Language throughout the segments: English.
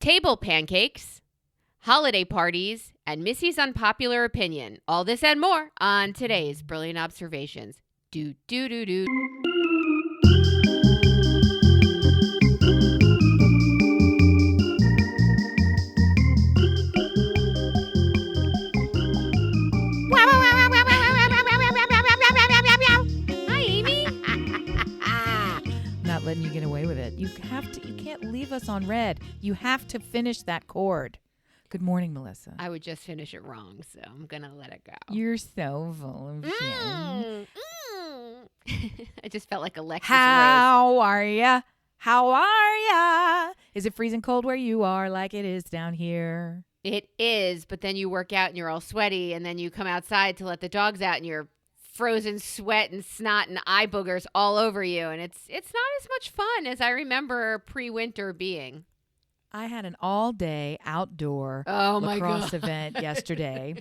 table pancakes, holiday parties, and Missy's unpopular opinion. All this and more on today's Brilliant Observations. Do, do, do, do. Hi, Amy. Not letting you get away with it. You can't leave us on red. You have to finish that chord. Good morning, Melissa. I would just finish it wrong, so I'm going to let it go. You're so full of shit. I just felt like Alexis Rose. How are ya? How are ya? Is it freezing cold where you are like it is down here? It is, but then you work out and you're all sweaty, and then you come outside to let the dogs out and you're frozen sweat and snot and eye boogers all over you, and it's not as much fun as I remember pre-winter being. I had an all-day outdoor lacrosse event yesterday,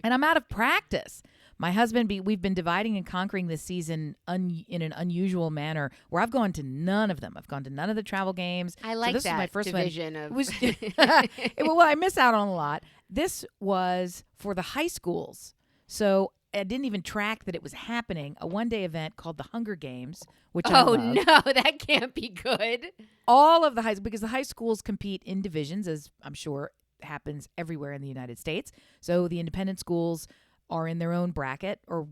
and I'm out of practice. My husband, we've been dividing and conquering this season in an unusual manner where I've gone to none of them. I've gone to none of the travel games. I like this that was my first division one. of... Well, I miss out on a lot. This was for the high schools. So I didn't even track that it was happening. A one-day event called the Hunger Games, which I love. No, that can't be good. All of because the high schools compete in divisions, as I'm sure happens everywhere in the United States. So the independent schools are in their own bracket or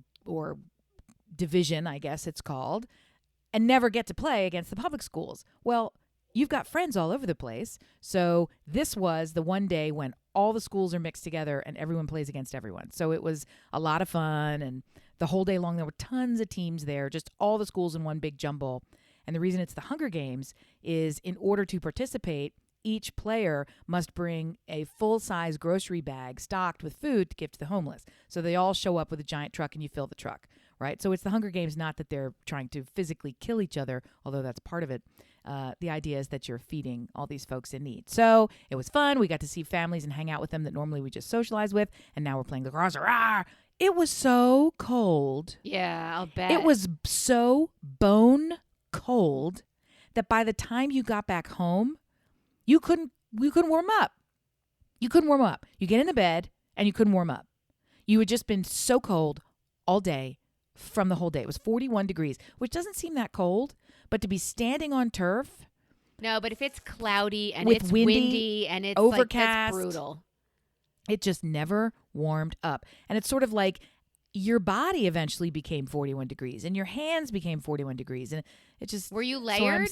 division, I guess it's called, and never get to play against the public schools. Well, you've got friends all over the place. So this was the one day when all the schools are mixed together and everyone plays against everyone. So it was a lot of fun, and the whole day long there were tons of teams there, just all the schools in one big jumble. And the reason it's the Hunger Games is in order to participate, each player must bring a full-size grocery bag stocked with food to give to the homeless. So they all show up with a giant truck and you fill the truck, right? So it's the Hunger Games, not that they're trying to physically kill each other, although that's part of it. The idea is that you're feeding all these folks in need. So it was fun. We got to see families and hang out with them that normally we just socialize with, and now we're playing lacrosse. It was so cold. Yeah, I'll bet. It was so bone cold that by the time you got back home, you couldn't warm up. You couldn't warm up. You get in the bed and you couldn't warm up. You had just been so cold all day from the whole day. It was 41 degrees, which doesn't seem that cold, but to be standing on turf. No, but if it's cloudy and with it's windy and it's overcast, like, that's brutal. It just never warmed up. And it's sort of like your body eventually became 41 degrees and your hands became 41 degrees. And it just... Were you layered?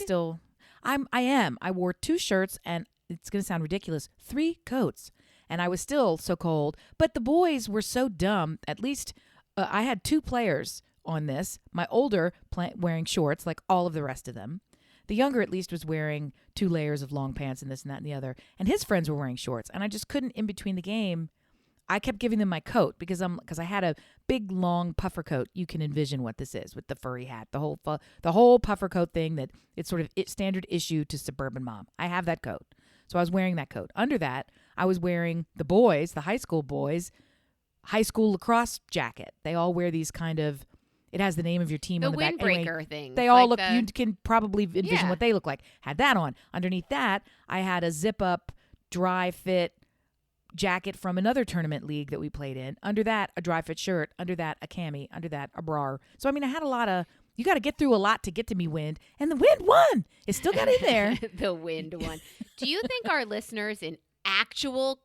I am. I wore 2 shirts and it's going to sound ridiculous, 3 coats. And I was still so cold. But the boys were so dumb. At least I had 2 players on this. My older wearing shorts like all of the rest of them. The younger at least was wearing 2 layers of long pants and this and that and the other. And his friends were wearing shorts. And I just couldn't, in between the game, I kept giving them my coat because I had a big long puffer coat. You can envision what this is with the furry hat, the whole puffer coat thing that it's sort of standard issue to suburban mom. I have that coat. So I was wearing that coat. Under that, I was wearing the high school boys, high school lacrosse jacket. They all wear these kind of, it has the name of your team on the back. The windbreaker thing. They all look, you can probably envision what they look like. Had that on. Underneath that, I had a zip up, dry fit jacket from another tournament league that we played in. Under that, a dry fit shirt. Under that, a cami. Under that, a bra. So, I mean, I had a lot of, you got to get through a lot to get to me, wind. And the wind won. It still got in there. The wind won. Do you think our listeners in actual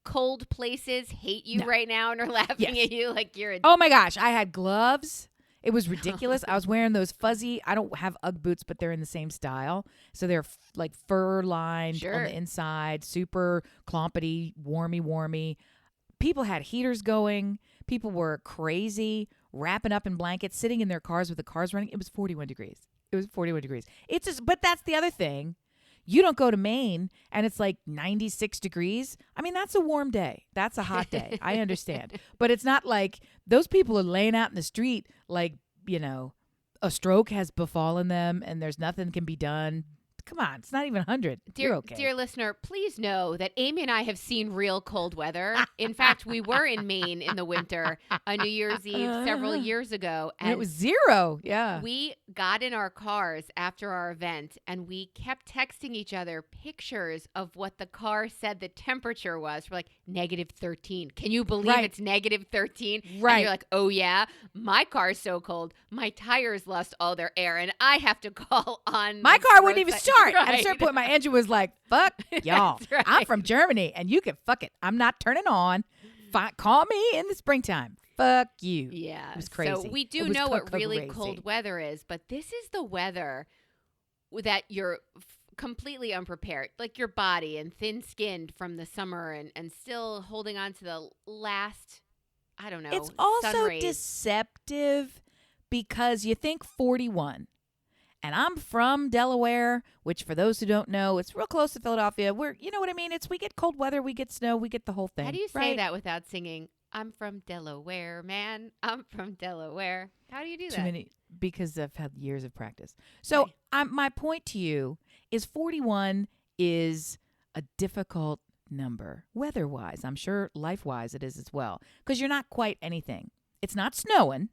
cold places hate you right now and are laughing at you like you're a... Oh, my gosh. I had gloves. It was ridiculous. I was wearing those fuzzy, I don't have Ugg boots, but they're in the same style. So they're like fur lined on the inside, super clompety, warmy. People had heaters going. People were crazy, wrapping up in blankets, sitting in their cars with the cars running. It was 41 degrees. It's just, but that's the other thing. You don't go to Maine and it's like 96 degrees. I mean, that's a warm day. That's a hot day. I understand. But it's not like those people are laying out in the street like, a stroke has befallen them and there's nothing can be done. Come on, it's not even 100. You're okay. Dear listener, please know that Amy and I have seen real cold weather. In fact, we were in Maine in the winter on New Year's Eve several years ago. And it was 0. Yeah. got in our cars after our event and we kept texting each other pictures of what the car said the temperature was. We're like, -13. Can you believe Right. it's -13? Right. And you're like, oh yeah, my car's so cold. My tires lost all their air and I have to call on My the car wouldn't even roadside- start. At a Right. certain point, my engine was like, fuck y'all. That's right. I'm from Germany, and you can fuck it. I'm not turning on. Call me in the springtime. Fuck you. Yeah. It was crazy. So we It do was know what really crazy. cold weather is, but this is the weather that you're completely unprepared. Like your body and thin-skinned from the summer and still holding on to the last, I don't know, It's sun also rays. deceptive because you think 41. And I'm from Delaware, which for those who don't know, it's real close to Philadelphia. You know what I mean? We get cold weather, we get snow, we get the whole thing. How do you say right? that without singing, I'm from Delaware, man. I'm from Delaware. How do you do Too that? many, because I've had years of practice. So Okay. my point to you is 41 is a difficult number, weather-wise. I'm sure life-wise it is as well, because you're not quite anything. It's not snowing.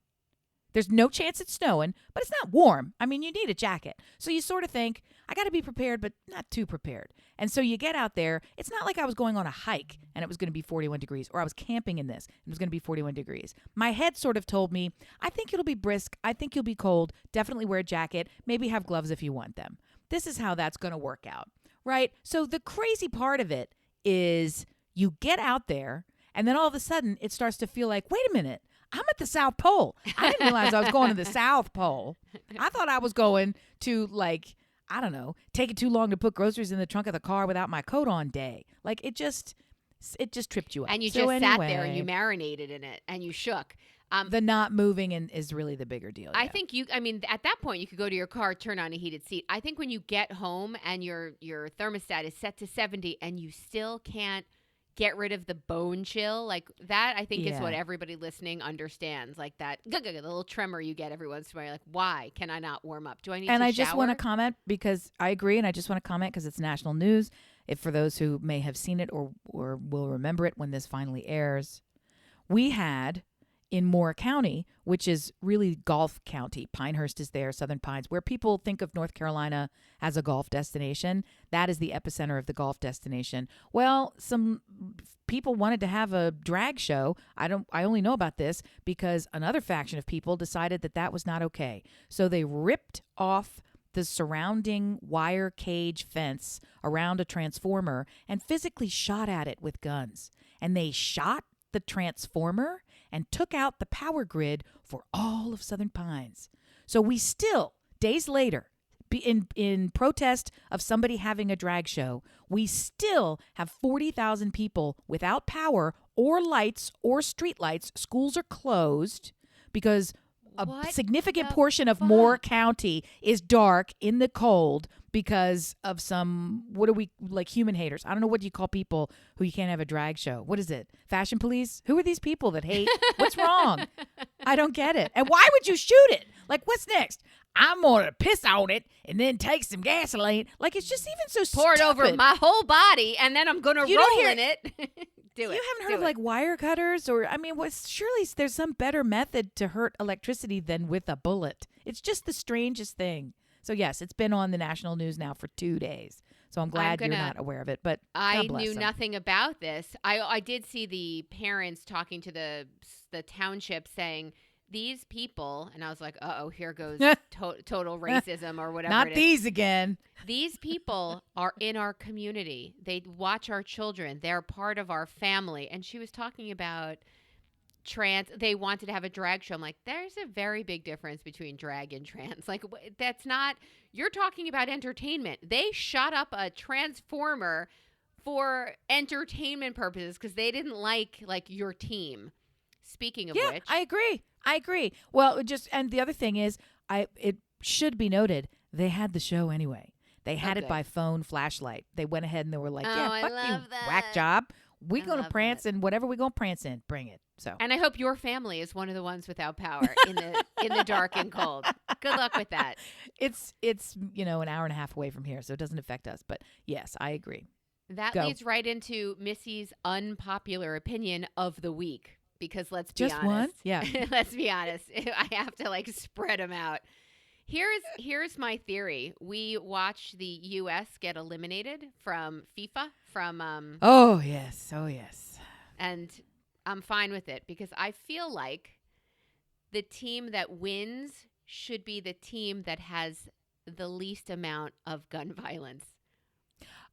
There's no chance it's snowing, but it's not warm. I mean, you need a jacket. So you sort of think, I got to be prepared, but not too prepared. And so you get out there. It's not like I was going on a hike and it was going to be 41 degrees, or I was camping in this and it was going to be 41 degrees. My head sort of told me, I think it'll be brisk. I think you'll be cold. Definitely wear a jacket. Maybe have gloves if you want them. This is how that's going to work out, right? So the crazy part of it is you get out there and then all of a sudden it starts to feel like, wait a minute. I'm at the South Pole. I didn't realize I was going to the South Pole. I thought I was going to, like, I don't know, take it too long to put groceries in the trunk of the car without my coat on day. Like, it just tripped you up. And you So just sat there and you anyway, marinated in it and you shook. the not moving is really the bigger deal. I yeah. think at that point you could go to your car, turn on a heated seat. I think when you get home and your thermostat is set to 70 and you still can't get rid of the bone chill, like that, I think is what Yeah. everybody listening understands. Like that, the little tremor you get every once in a while. You're like, why can I not warm up? Do I need And to I just want to shower? comment because I agree, and I just want to comment because it's national news. If for those who may have seen it or will remember it when this finally airs, we had in Moore County, which is really Gulf County. Pinehurst is there, Southern Pines, where people think of North Carolina as a golf destination. That is the epicenter of the golf destination. Well, some people wanted to have a drag show. I only know about this because another faction of people decided that that was not okay. So they ripped off the surrounding wire cage fence around a transformer and physically shot at it with guns. And they shot the transformer and took out the power grid for all of Southern Pines. So we still, days later, in protest of somebody having a drag show, we still have 40,000 people without power or lights or street lights. Schools are closed because a What significant the portion of fuck? Moore County is dark in the cold because of some, what are we, like human haters? I don't know what you call people who you can't have a drag show. What is it? Fashion police? Who are these people that hate? What's wrong? I don't get it. And why would you shoot it? Like, what's next? I'm going to piss on it and then take some gasoline. Like, it's just even so Pour it over stupid. my whole body and then I'm going to You don't roll hear- in it. Do it. You haven't heard Do of it. like wire cutters or, I mean, surely there's some better method to hurt electricity than with a bullet. It's just the strangest thing. So yes, it's been on the national news now for 2 days. So I'm glad you're gonna- not aware of it, but I God bless knew them. nothing about this. I did see the parents talking to the township saying these people, and I was like, uh-oh, here goes total racism or whatever Not it is. these again. These people are in our community. They watch our children. They're part of our family. And she was talking about they wanted to have a drag show. I'm like, there's a very big difference between drag and trans. Like, that's not, you're talking about entertainment. They shot up a transformer for entertainment purposes because they didn't like your team. Speaking of Yeah, which, I agree. Well, and the other thing is, it should be noted, they had the show anyway. They had it good. by phone flashlight. They went ahead and they were like, Oh, yeah, I fuck you, love that. whack job. We're I going to love prance that. in whatever we're going to prance in. Bring it. So and I hope your family is one of the ones without power in the dark and cold. Good luck with that. it's an hour and a half away from here, so it doesn't affect us. But yes, I agree. That Go. leads right into Missy's unpopular opinion of the week. Because let's be Just honest. one? Yeah. Let's be honest. I have to spread them out. Here's my theory. We watched the U.S. get eliminated from FIFA Oh, yes. Oh, yes. and I'm fine with it because I feel like the team that wins should be the team that has the least amount of gun violence.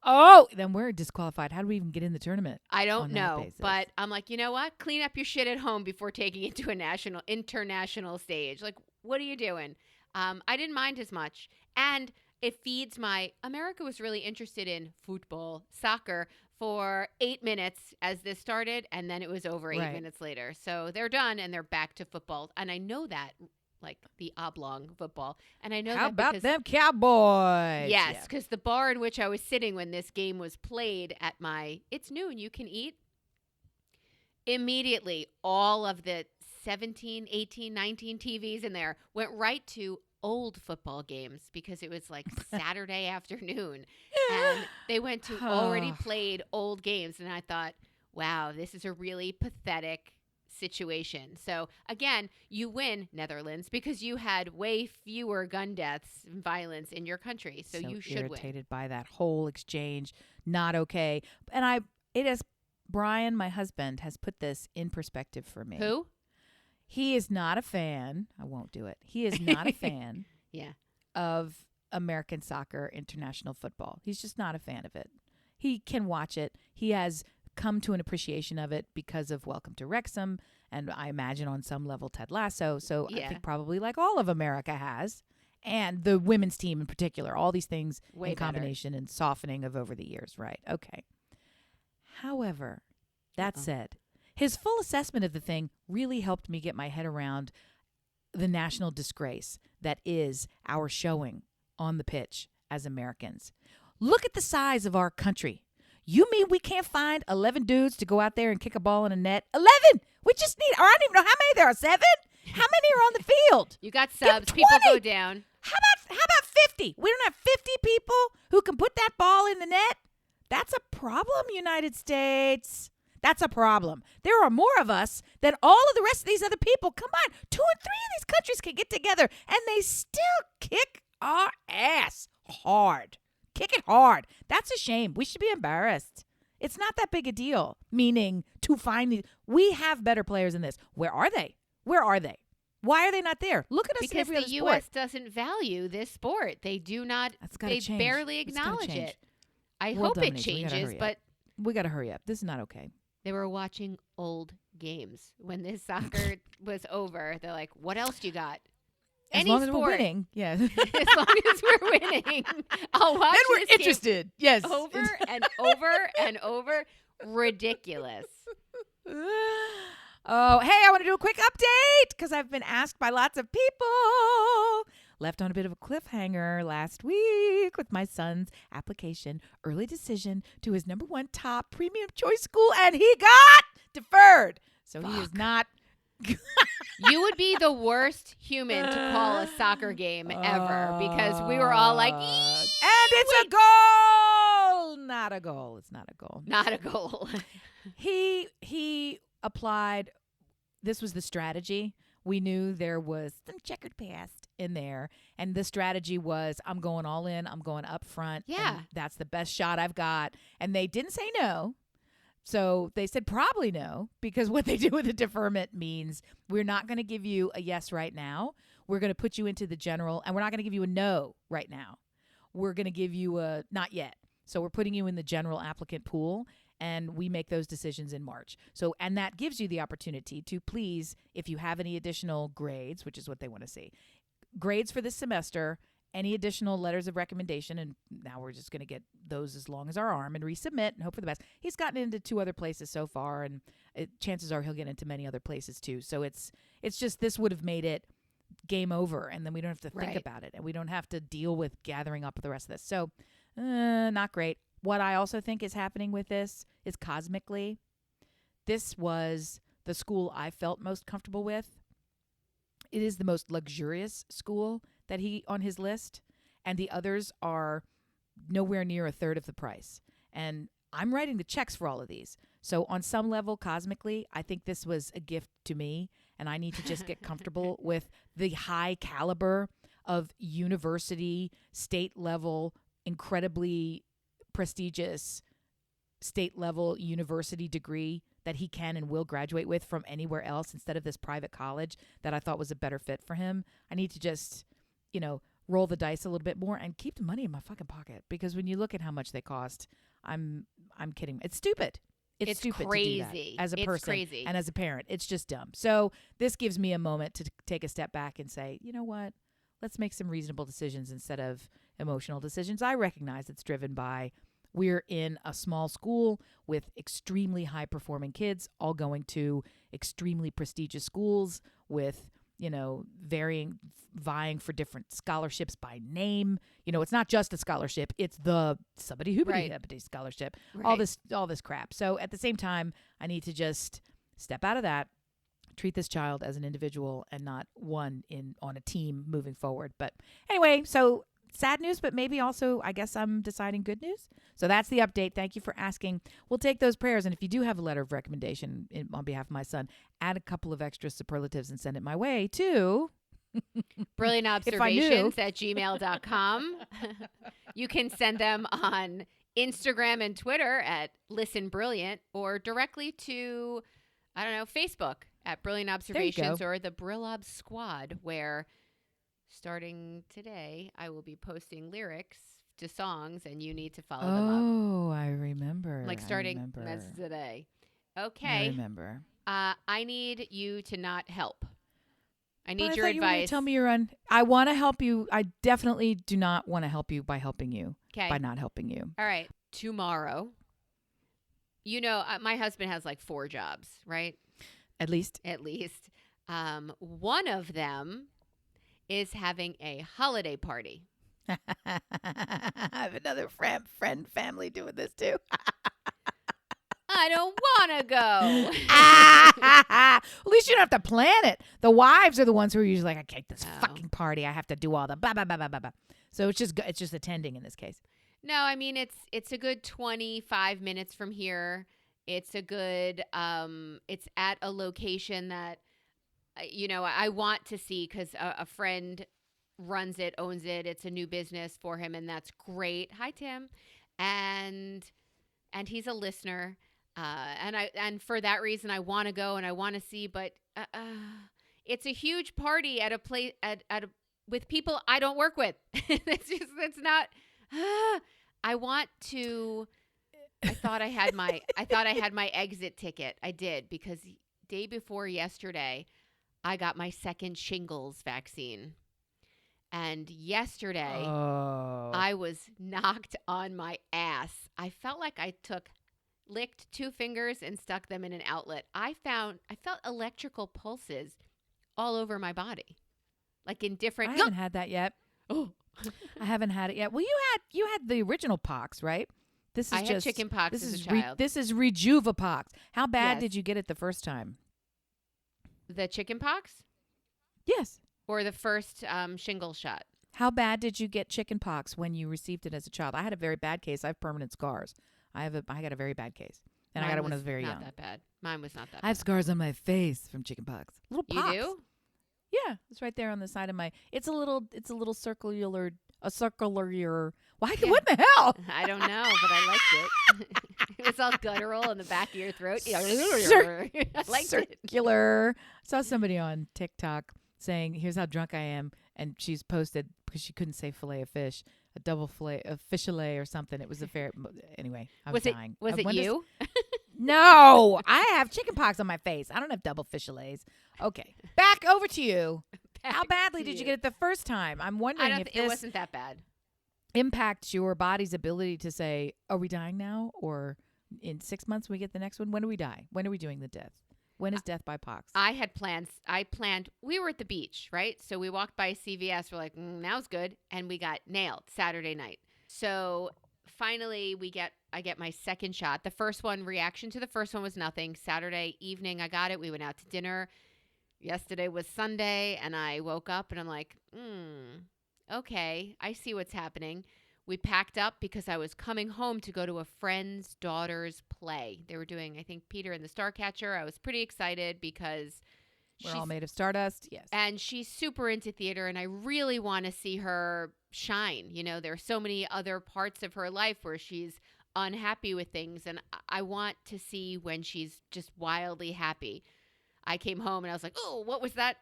Oh, then we're disqualified. How do we even get in the tournament? I don't on that know, basis? but I'm like, you know what? Clean up your shit at home before taking it to a international stage. Like, what are you doing? I didn't mind as much. And it feeds America was really interested in football, soccer for 8 minutes as this started, and then it was over 8 minutes later. So they're done and they're back to football. And I know that, like the oblong football. And I know How that about because, them Cowboys? yes, because the bar in which I was sitting when this game was played it's noon, you can eat. Immediately, all of the 17, 18, 19 TVs in there went right to old football games because it was like Saturday afternoon. And they went to already played old games. And I thought, wow, this is a really pathetic situation. So again, you win, Netherlands, because you had way fewer gun deaths and violence in your country. So you should win. Irritated by that whole exchange. Not okay. And it has Brian, my husband, has put this in perspective for me. Who? He is not a fan. I won't do it. He is not a fan Yeah. of American soccer, international football. He's just not a fan of it. He can watch it. He has come to an appreciation of it because of Welcome to Wrexham, and I imagine on some level Ted Lasso. So I think probably like all of America has, and the women's team in particular. All these things in combination and softening of over the years. Right. Okay. However, that said, his full assessment of the thing really helped me get my head around the national disgrace that is our showing on the pitch as Americans. Look at the size of our country. You mean we can't find 11 dudes to go out there and kick a ball in a net? 11! We just need, or I don't even know how many there are. 7? How many are on the field? You got subs. People go down. How about 50? We don't have 50 people who can put that ball in the net? That's a problem, United States. That's a problem. There are more of us than all of the rest of these other people. Come on, 2 and 3 of these countries can get together, and they still kick our ass hard. Kick it hard. That's a shame. We should be embarrassed. It's not that big a deal, meaning to find these. We have better players than this. Where are they? Where are they? Why are they not there? Look at us in every other sport. Because the U.S. doesn't value this sport. They do not. They barely acknowledge it. I hope it changes, but we got to hurry up. This is not okay. They were watching old games when this soccer was over. They're like, "What else do you got?" As long as we're winning, yeah. As long as we're winning, I'll watch. Then we're interested. Yes, over and over and over. Ridiculous. Oh, hey, I want to do a quick update because I've been asked by lots of people. Left on a bit of a cliffhanger last week with my son's application, early decision to his #1 top premium choice school, and he got deferred. So he is not. You would be the worst human to call a soccer game ever because we were all like, and it's a goal. Not a goal. It's not a goal. Not a goal. He applied. This was the strategy. We knew there was some checkered past in there. And the strategy was, I'm going all in. I'm going up front. Yeah. And that's the best shot I've got. And they didn't say no. So they said probably no, because what they do with the deferment means we're not going to give you a yes right now. We're going to put you into the general, and we're not going to give you a no right now. We're going to give you a not yet. So we're putting you in the general applicant pool, and we make those decisions in March. So, and that gives you the opportunity to please, if you have any additional grades, which is what they want to see, grades for this semester, any additional letters of recommendation, and now we're just going to get those as long as our arm and resubmit and hope for the best. He's gotten into 2 other places so far, and chances are he'll get into many other places too. So it's just, this would have made it game over, and then we don't have to think about it, and we don't have to deal with gathering up the rest of this. So not great. What I also think is happening with this is cosmically, this was the school I felt most comfortable with. It is the most luxurious school that he on his list, and the others are nowhere near a third of the price. And I'm writing the checks for all of these. So on some level, cosmically, I think this was a gift to me, and I need to just get comfortable with the high caliber of university, state level, incredibly prestigious state level university degree that he can and will graduate with from anywhere else instead of this private college that I thought was a better fit for him. I need to just, roll the dice a little bit more and keep the money in my fucking pocket, because when you look at how much they cost, I'm kidding. It's stupid. It's stupid crazy. to do that as a person Crazy. and as a parent. It's just dumb. So this gives me a moment to take a step back and say, you know what? Let's make some reasonable decisions instead of emotional decisions. I recognize it's driven by we're in a small school with extremely high-performing kids all going to extremely prestigious schools with, vying for different scholarships by name. It's not just a scholarship. It's the somebody hoobity scholarship, Right. all this crap. So at the same time, I need to just step out of that, treat this child as an individual and not one on a team moving forward. But anyway, so sad news, but maybe also I guess I'm deciding good news. So that's the update. Thank you for asking. We'll take those prayers. And if you do have a letter of recommendation on behalf of my son, add a couple of extra superlatives and send it my way too. Brilliantobservations at gmail.com. You can send them on Instagram and Twitter at Listen Brilliant, or directly to, Facebook at Brilliant Observations or the Brillob Squad, where starting today I will be posting lyrics to songs and you need to follow them up. Oh, I remember. That's today. I Okay. remember. I need you to not help. I need your You were gonna advice. tell me I want to help you. I definitely do not want to help you by helping you. Okay. By not helping you. All right. Tomorrow, my husband has like 4 jobs, right? At least. One of them is having a holiday party. I have another family doing this too. I don't want to go. At least you don't have to plan it. The wives are the ones who are usually like, I can't this Oh. fucking party. I have to do all the blah blah blah blah blah blah. So it's just attending in this case. No, I mean it's a good 25 minutes from here. It's a good it's at a location that I want to see, because a friend runs it, owns it. It's a new business for him, and that's great. Hi, Tim. And he's a listener. And for that reason, I want to go and I want to see, but it's a huge party at a place with people I don't work with. That's not. I want to. I thought I had my exit ticket. I did, because day before yesterday, I got my second shingles vaccine. And yesterday, I was knocked on my ass. I felt like I licked 2 fingers and stuck them in an outlet. I felt electrical pulses all over my body, like in different. I haven't had that yet. Oh, I haven't had it yet. Well, you had the original pox, right? This is I had chicken pox as a child. This is Rejuvapox. How bad Yes. did you get it the first time? The chicken pox Yes. or the first shingle shot? How bad did you get chicken pox when you received it as a child? I had a very bad case. I have permanent scars. I got a very bad case. And I got it when I was very young. Not that bad. Mine was not that I have scars on my face from chicken pox. Little bad. pox. You do? Yeah, it's right there on the side of my. It's a little circular. Why? Yeah. What the hell? I don't know, but I liked it. It was all guttural in the back of your throat. I liked it. Circular. Saw somebody on TikTok saying, "Here's how drunk I am," and she's posted because she couldn't say fillet of fish, a double fillet of fish fillet or something. It was a fair. Anyway, I'm dying. Was it you? No, I have chicken pox on my face. I don't have double fish fillets. Okay, back over to you. How badly did you get it the first time? I'm wondering if it this wasn't that bad. impacts your body's ability to say, "Are we dying now?" Or in 6 months we get the next one. When do we die? When are we doing the death? When is death by pox? I had plans. We were at the beach, right? So we walked by CVS. We're like, now's good. And we got nailed Saturday night. So finally I get my second shot. The first one, reaction to the first one was nothing. Saturday evening, I got it. We went out to dinner. Yesterday was Sunday, and I woke up and I'm like, okay, I see what's happening. We packed up because I was coming home to go to a friend's daughter's play. They were doing, I think, Peter and the Starcatcher. I was pretty excited because We're all made of stardust. Yes. And she's super into theater, and I really want to see her shine. You know, there are so many other parts of her life where she's unhappy with things, and I want to see when she's just wildly happy. I came home and I was like, oh, what was that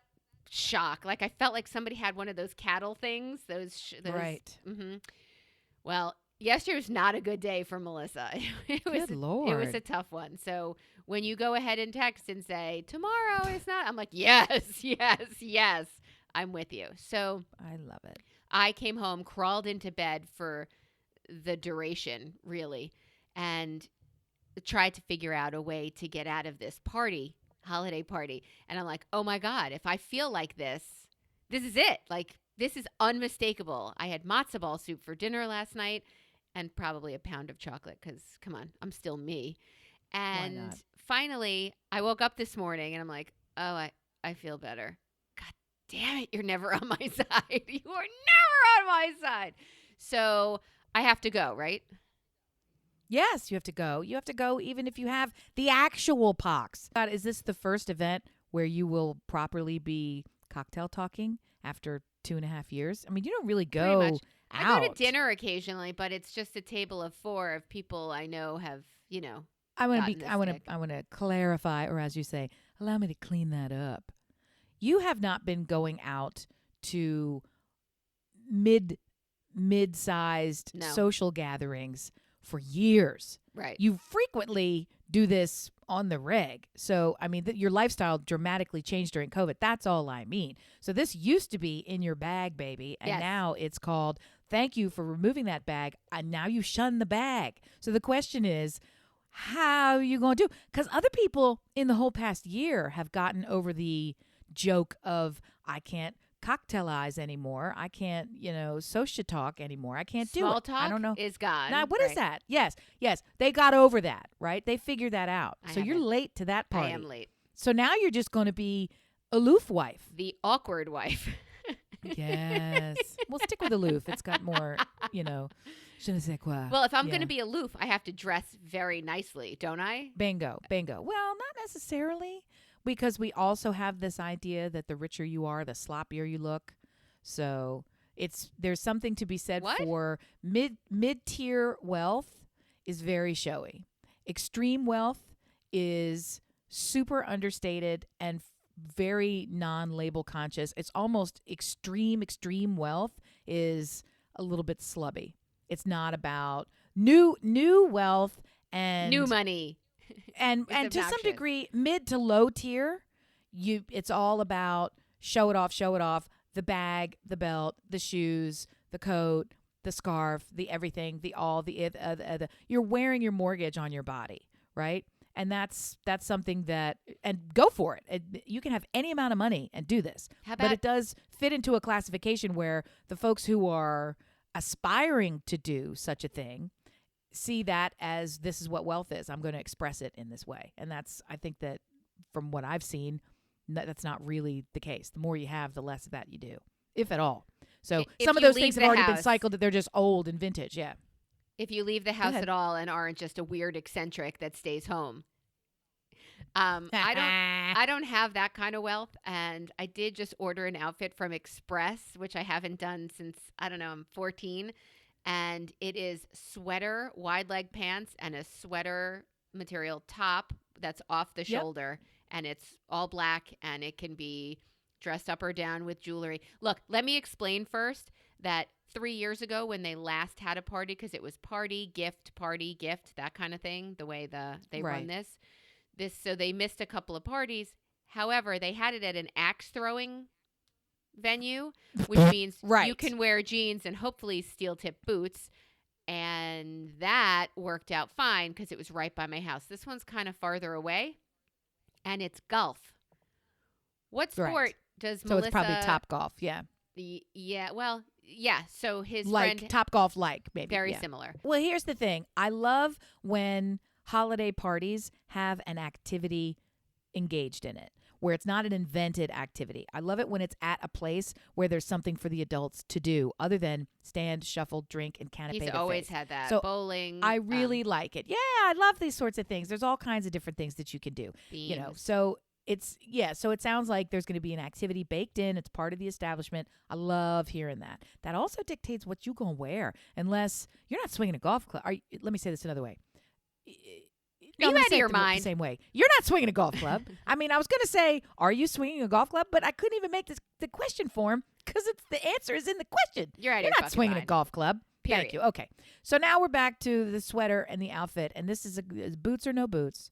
shock? Like I felt like somebody had one of those cattle things. Those right. Mm-hmm. Well, yesterday was not a good day for Melissa. Good Lord. It was a tough one. So when you go ahead and text and say, tomorrow is not, I'm like, yes, yes, yes, I'm with you. So I love it. I came home, crawled into bed for the duration, really, and tried to figure out a way to get out of this holiday party. And I'm like, oh my God, if I feel like this is it. Like, this is unmistakable. I had matzo ball soup for dinner last night and probably a pound of chocolate because, come on, I'm still me. And finally, I woke up this morning and I'm like, oh, I feel better. God damn it, you're never on my side. You are never on my side. So I have to go, right? Yes, you have to go. You have to go even if you have the actual pox. God, is this the first event where you will properly be cocktail talking after 2.5 years? I mean, you don't really go out. I go to dinner occasionally, but it's just a table of 4 of people I know have, you know. I want to clarify, or as you say, allow me to clean that up. You have not been going out to mid-sized social gatherings for years. Right. You frequently do this on the reg. So, I mean, your lifestyle dramatically changed during COVID. That's all I mean. So this used to be in your bag, baby. And now it's called, thank you for removing that bag. And now you shun the bag. So the question is, how are you going to do? Because other people in the whole past year have gotten over the joke of, I can't cocktailize anymore. I can't, social talk anymore. I can't do it. Small talk I don't know. Is gone. Now, what is that? Yes. They got over that, right? They figured that out. So you're late to that party. I am late. So now you're just going to be aloof wife. The awkward wife. Yes. Well, stick with aloof. It's got more, je ne sais quoi. Well, if I'm going to be aloof, I have to dress very nicely, don't I? Bingo. Well, not necessarily. Because we also have this idea that the richer you are, the sloppier you look. So there's something to be said for mid-tier wealth is very showy. Extreme wealth is super understated and very non-label conscious. It's almost extreme wealth is a little bit slubby. It's not about new wealth and new money. And to some degree, mid to low tier, it's all about show it off, the bag, the belt, the shoes, the coat, the scarf, the everything, you're wearing your mortgage on your body, right? And that's something that, and go for it. You can have any amount of money and do this. But it does fit into a classification where the folks who are aspiring to do such a thing see that as this is what wealth is. I'm going to express it in this way. And I think that from what I've seen, that's not really the case. The more you have, the less of that you do, if at all. So some of those things have already been cycled that they're just old and vintage. Yeah. If you leave the house at all and aren't just a weird eccentric that stays home. I don't have that kind of wealth. And I did just order an outfit from Express, which I haven't done since, I'm 14. And it is sweater, wide leg pants, and a sweater material top that's off the shoulder. And it's all black, and it can be dressed up or down with jewelry. Look, let me explain first that 3 years ago when they last had a party, because it was party, gift, that kind of thing, the way they run this. So they missed a couple of parties. However, they had it at an axe throwing venue, which means you can wear jeans and hopefully steel tip boots, and that worked out fine because it was right by my house. This one's kind of farther away, and it's golf. What sport does Melissa? So it's probably Top Golf. So his friend Top Golf, maybe very similar. Well, here's the thing: I love when holiday parties have an activity engaged in it, where it's not an invented activity. I love it when it's at a place where there's something for the adults to do other than stand, shuffle, drink, and canapé. He's always had that. So bowling. I really like it. Yeah, I love these sorts of things. There's all kinds of different things that you can do. Beans. So So it sounds like there's going to be an activity baked in. It's part of the establishment. I love hearing that. That also dictates what you going to wear, unless you're not swinging a golf club. Let me say this another way. Are you out of your The mind? same way. You're not swinging a golf club. I mean, I was going to say, are you swinging a golf club? But I couldn't even make the question form because the answer is in the question. You're out of You're your not fucking swinging a mind. golf club. Period. Thank you. Okay. So now we're back to the sweater and the outfit. And this is boots or no boots?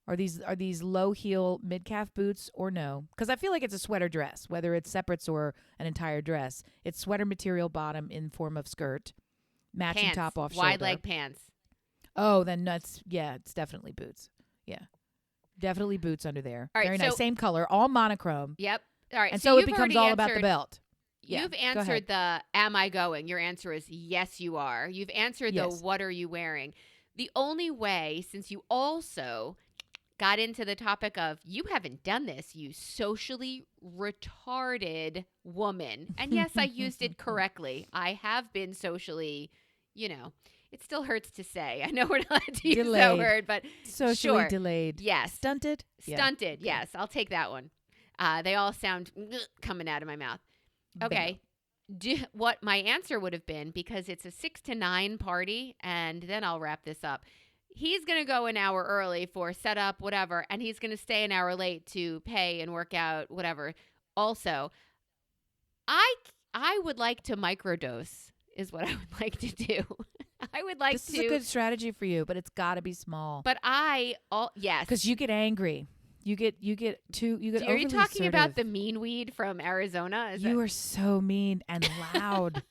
Are these low heel mid calf boots or no? Because I feel like it's a sweater dress, whether it's separates or an entire dress. It's sweater material bottom in form of skirt, matching Pants. top off Wide shoulder. leg pants. Oh, then it's definitely boots. Yeah, definitely boots under there. All right, Very nice, so- same color, all monochrome, Yep. All right. and so it you've becomes already all about the answered- belt. Yeah, You've go answered ahead. the am I going? Your answer is yes, you are. You've answered Yes. the what are you wearing? The only way, since you also got into the topic of you haven't done this, you socially retarded woman. And yes, I used it correctly. I have been socially, it still hurts to say. I know we're not allowed to use that Delayed. word, but Socially sure. delayed. Yes. Stunted. Yeah. Stunted. Yes, I'll take that one. They all sound coming out of my mouth. Okay. What my answer would have been, because it's a 6 to 9 party, and then I'll wrap this up. He's going to go an hour early for setup, whatever, and he's going to stay an hour late to pay and work out, whatever. Also, I would like to microdose is what I would like to do. I would like This to. is a good strategy for you, but it's got to be small. But yes. Because you get angry. You get Are overly you talking about assertive. the mean weed from Arizona? You are so mean and loud.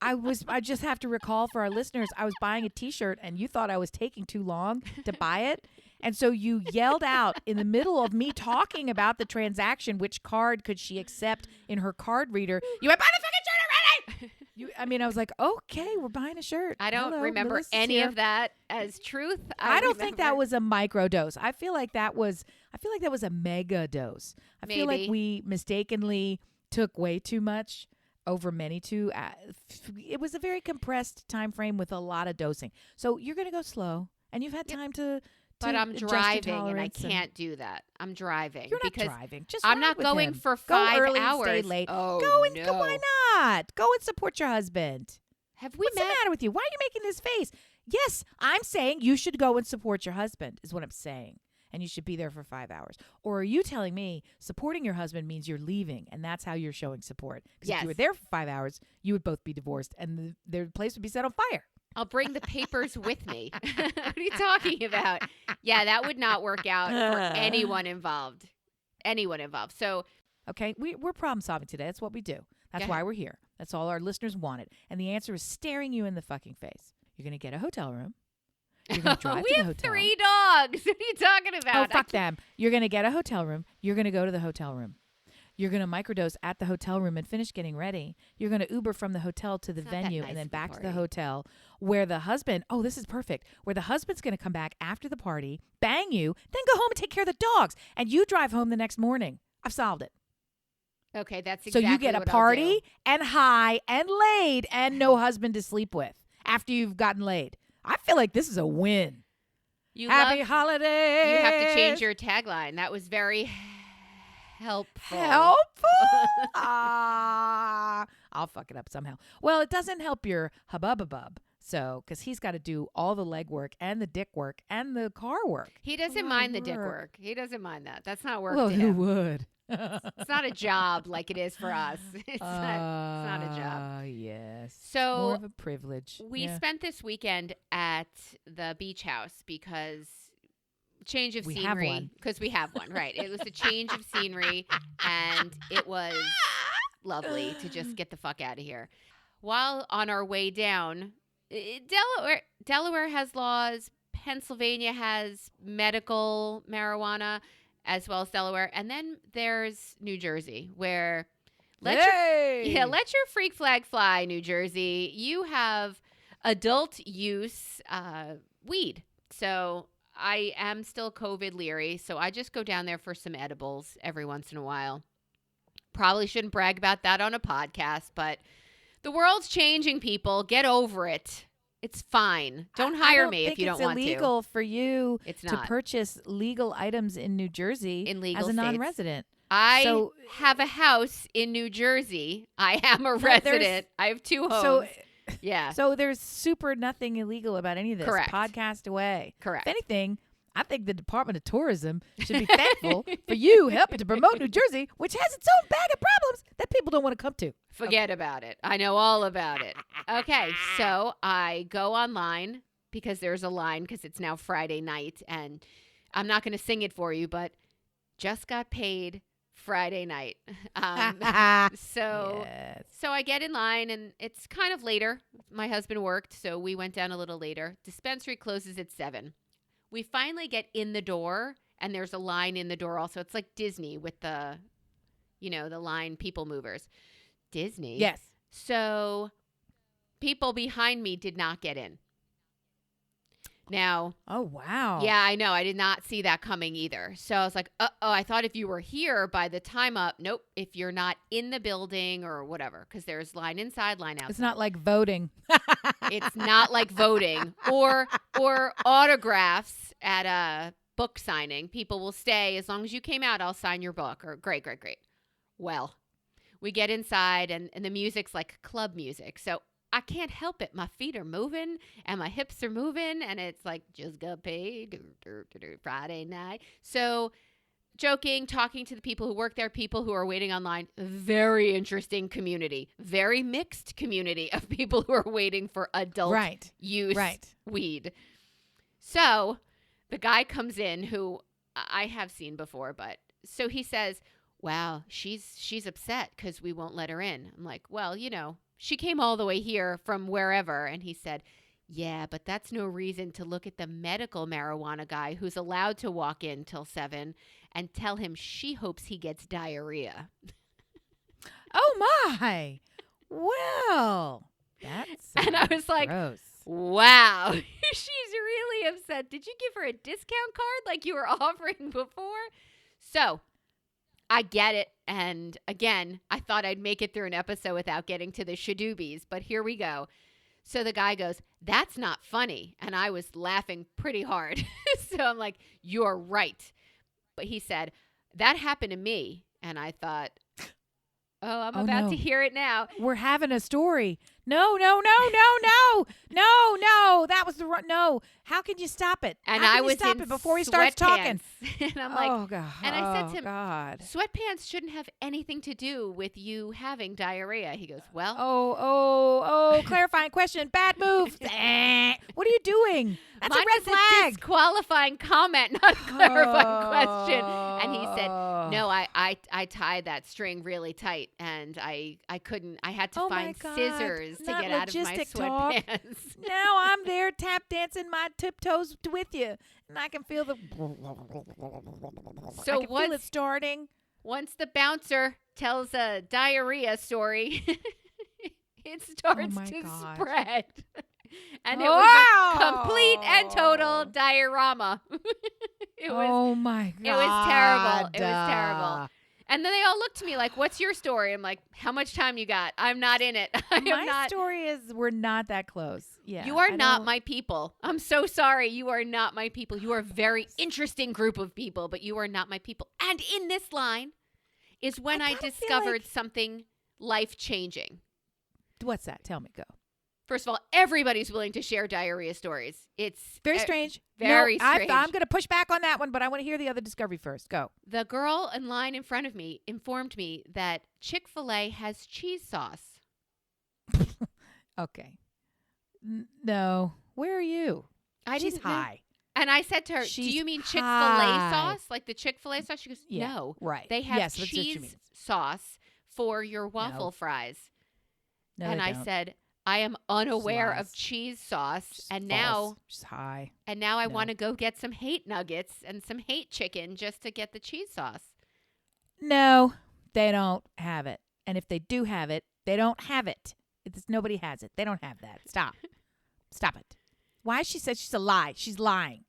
I just have to recall for our listeners, I was buying a t-shirt and you thought I was taking too long to buy it. And so you yelled out in the middle of me talking about the transaction, which card could she accept in her card reader. You went, buy the fucking shirt already! I was like, okay, we're buying a shirt. I don't Hello, remember Melissa's any here. of that as truth. I don't think that remember- was a micro dose. I feel like that was a mega dose. I feel like Maybe. we mistakenly took way too much over many too. It was a very compressed time frame with a lot of dosing. So you're going to go slow, and you've had time to But I'm adjust your driving and I tolerance can't do that. I'm driving. You're not because driving. Just I'm ride not with going him. for Go 5 early hours. And stay late. Oh, Go and no. why not? Go and support your husband. Have we What's the met? matter with you? Why are you making this face? Yes, I'm saying you should go and support your husband, is what I'm saying. And you should be there for 5 hours. Or are you telling me supporting your husband means you're leaving and that's how you're showing support? Because if Yes. you were there for 5 hours, you would both be divorced and their place would be set on fire. I'll bring the papers with me. What are you talking about? Yeah, that would not work out for anyone involved. So Okay, we're problem solving today. That's what we do. That's Go why ahead. we're here. That's all our listeners wanted. And the answer is staring you in the fucking face. You're going to get a hotel room. You're going to drive we to the have hotel. 3 dogs. What are you talking Oh, about? fuck them. You're going to get a hotel room. You're going to go to the hotel room. You're going to microdose at the hotel room and finish getting ready. You're going to Uber from the hotel to the It's not that venue nice and then of a back to the party. hotel where the husband, oh, this is perfect, where the husband's going to come back after the party, bang you, then go home and take care of the dogs. And you drive home the next morning. I've solved it. Okay, that's So exactly you get a what I'll party do. and high and laid and no husband to sleep with after you've gotten laid. I feel like this is a win. You Happy love- holidays. You have to change your tagline. That was very helpful. Helpful? I'll fuck it up somehow. Well, it doesn't help your hubbub. So, because he's got to do all the leg work and the dick work and the car work. He doesn't lot mind of the dick work. work. He doesn't mind that. That's not work Well, to who him. would? It's not a job like it is for us. It's not a job. Yes. So, more of a privilege. We Yeah. spent this weekend at the beach house because change of We have scenery. one. Because we have one, right? It was a change of scenery, and it was lovely to just get the fuck out of here. While on our way down, Delaware has laws. Pennsylvania has medical marijuana, as well as Delaware, and then there's New Jersey, where let your freak flag fly. New Jersey, you have adult use weed. So I am still COVID leery, so I just go down there for some edibles every once in a while. Probably shouldn't brag about that on a podcast, but the world's changing, people. Get over it. It's fine. Don't hire me if you don't want to. to. It's illegal for you It's to not. purchase legal items in New Jersey In legal as a states. non-resident. I have a house in New Jersey. I am a resident. I have 2 homes. So, yeah. So there's super nothing illegal about any of this. Correct. Podcast away. Correct. If anything, I think the Department of Tourism should be thankful for you helping to promote New Jersey, which has its own bag of problems that people don't want to come to. Forget about it. I know all about it. Okay, so I go online because there's a line because it's now Friday night, and I'm not going to sing it for you, but just got paid Friday night. So I get in line, and it's kind of later. My husband worked, so we went down a little later. Dispensary closes at 7. We finally get in the door, and there's a line in the door also. It's like Disney with the line people movers. Disney. Yes. So people behind me did not get in. Now. Oh, wow. Yeah, I know. I did not see that coming either. So I was like, I thought if you were here by the time up. Nope. If you're not in the building or whatever, because there's line inside, line outside. It's not like voting. It's not like voting or autographs at a book signing. People will stay as long as you came out. I'll sign your book. Or great. Well, we get inside and the music's like club music. So I can't help it. My feet are moving and my hips are moving, and it's like just got paid Friday night. So joking, talking to the people who work there, people who are waiting online. Very interesting community. Very mixed community of people who are waiting for adult use weed. So the guy comes in who I have seen before, but so he says, wow, she's upset because we won't let her in. I'm like, well, she came all the way here from wherever. And he said, yeah, but that's no reason to look at the medical marijuana guy who's allowed to walk in till 7 and tell him she hopes he gets diarrhea. Oh, my. Well, that's and I was like, gross. Wow, she's really upset. Did you give her a discount card like you were offering before? So I get it. And again, I thought I'd make it through an episode without getting to the shadoobies, but here we go. So the guy goes, that's not funny. And I was laughing pretty hard. So I'm like, you're right. But he said, that happened to me. And I thought, I'm about to hear it now. We're having a story. No. That was the wrong. No. How can you stop it? And How I can was you stop in it before he starts talking. And I'm like, oh, God. And I said to him, God. Sweatpants shouldn't have anything to do with you having diarrhea. He goes, well. Oh, clarifying question. Bad move. What are you doing? That's Mine a red was flag. a disqualifying comment, not a clarifying question. And he said, no, I tied that string really tight, and I couldn't. I had to find scissors to get out of my sweatpants. Now I'm there tap dancing my tiptoes with you, and I can feel the. So I can feel it starting. Once the bouncer tells a diarrhea story, it starts to spread. And it was a complete and total diorama. It was, oh, my God. It was terrible. It was terrible. And then they all looked to me like, what's your story? I'm like, how much time you got? I'm not in it. My story is we're not that close. Yeah, you are not my people. I'm so sorry. You are not my people. You are a very interesting group of people, but you are not my people. And in this line is when I discovered something life-changing. What's that? Tell me. Go. First of all, everybody's willing to share diarrhea stories. It's very strange. Very strange. I'm going to push back on that one, but I want to hear the other discovery first. Go. The girl in line in front of me informed me that Chick-fil-A has cheese sauce. Okay. No. Where are you? She's high. And I said to her, do you mean Chick-fil-A sauce? Like the Chick-fil-A sauce? She goes, no. Right. They have cheese sauce for your waffle fries. No, and I said, I am unaware of cheese sauce, and now she's high. And now I want to go get some hate nuggets and some hate chicken just to get the cheese sauce. No, they don't have it. And if they do have it, they don't have it. Nobody has it. They don't have that. Stop. Stop it. Why she said she's a lie? She's lying.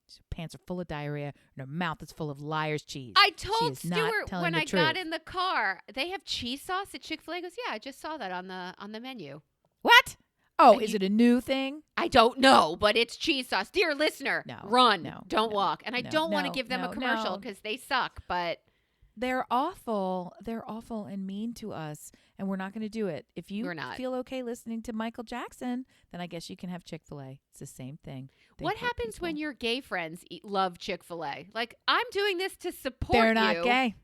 Her pants are full of diarrhea, and her mouth is full of liar's cheese. I told Stuart when I got in the car, they have cheese sauce at Chick-fil-A. He goes, yeah, I just saw that on the menu. What? Oh, And is it a new thing? I don't know, but it's cheese sauce. Dear listener, No, run. no, Don't no, walk. And I no, don't want to no, give them no, a commercial no. because they suck, but They're awful. They're awful and mean to us, and we're not going to do it. If you We're not. feel okay listening to Michael Jackson, then I guess you can have Chick-fil-A. It's the same thing. They what hurt happens when people. your gay friends love Chick-fil-A? Like, I'm doing this to support They're you. not gay.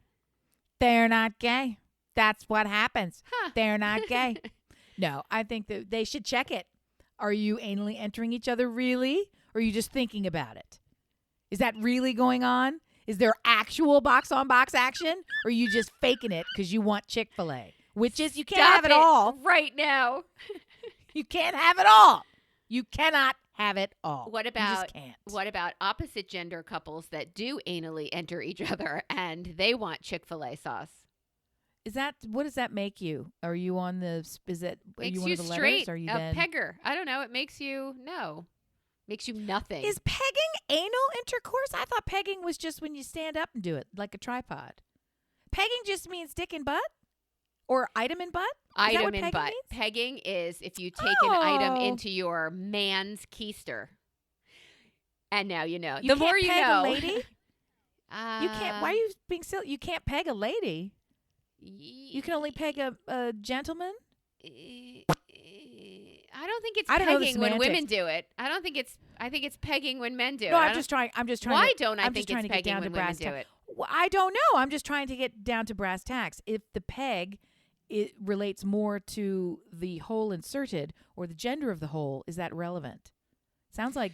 They're not gay. That's what happens. Huh. They're not gay. No, I think that they should check it. Are you anally entering each other really? Or are you just thinking about it? Is that really going on? Is there actual box-on-box action? Or are you just faking it because you want Chick-fil-A? Which is, you can't Stop have it all. right now. You can't have it all. You cannot have it all. What You about just can't. what about opposite gender couples that do anally enter each other and they want Chick-fil-A sauce? What does that make you? Are you on the, is it, are Makes you one you of the straight, letters? Are you a then? pegger. I don't know. It makes you makes you nothing. Is pegging anal intercourse? I thought pegging was just when you stand up and do it, like a tripod. Pegging just means dick in butt? Or item in butt? Is that item what in pegging butt. means? Pegging is if you take an item Oh. into your man's keister. And now you know. You The can't more you peg know. a lady? You can't. Why are you being silly? You can't peg a lady. You can only peg a gentleman? I don't think it's I don't know the pegging when women semantics. do it. I think it's pegging when men do it. No, I I'm just trying. Why to, don't I I'm think just trying it's to get pegging down when to women brass do tacks. it? Well, I don't know. I'm just trying to get down to brass tacks. If the peg it relates more to the hole inserted or the gender of the hole, is that relevant? Sounds like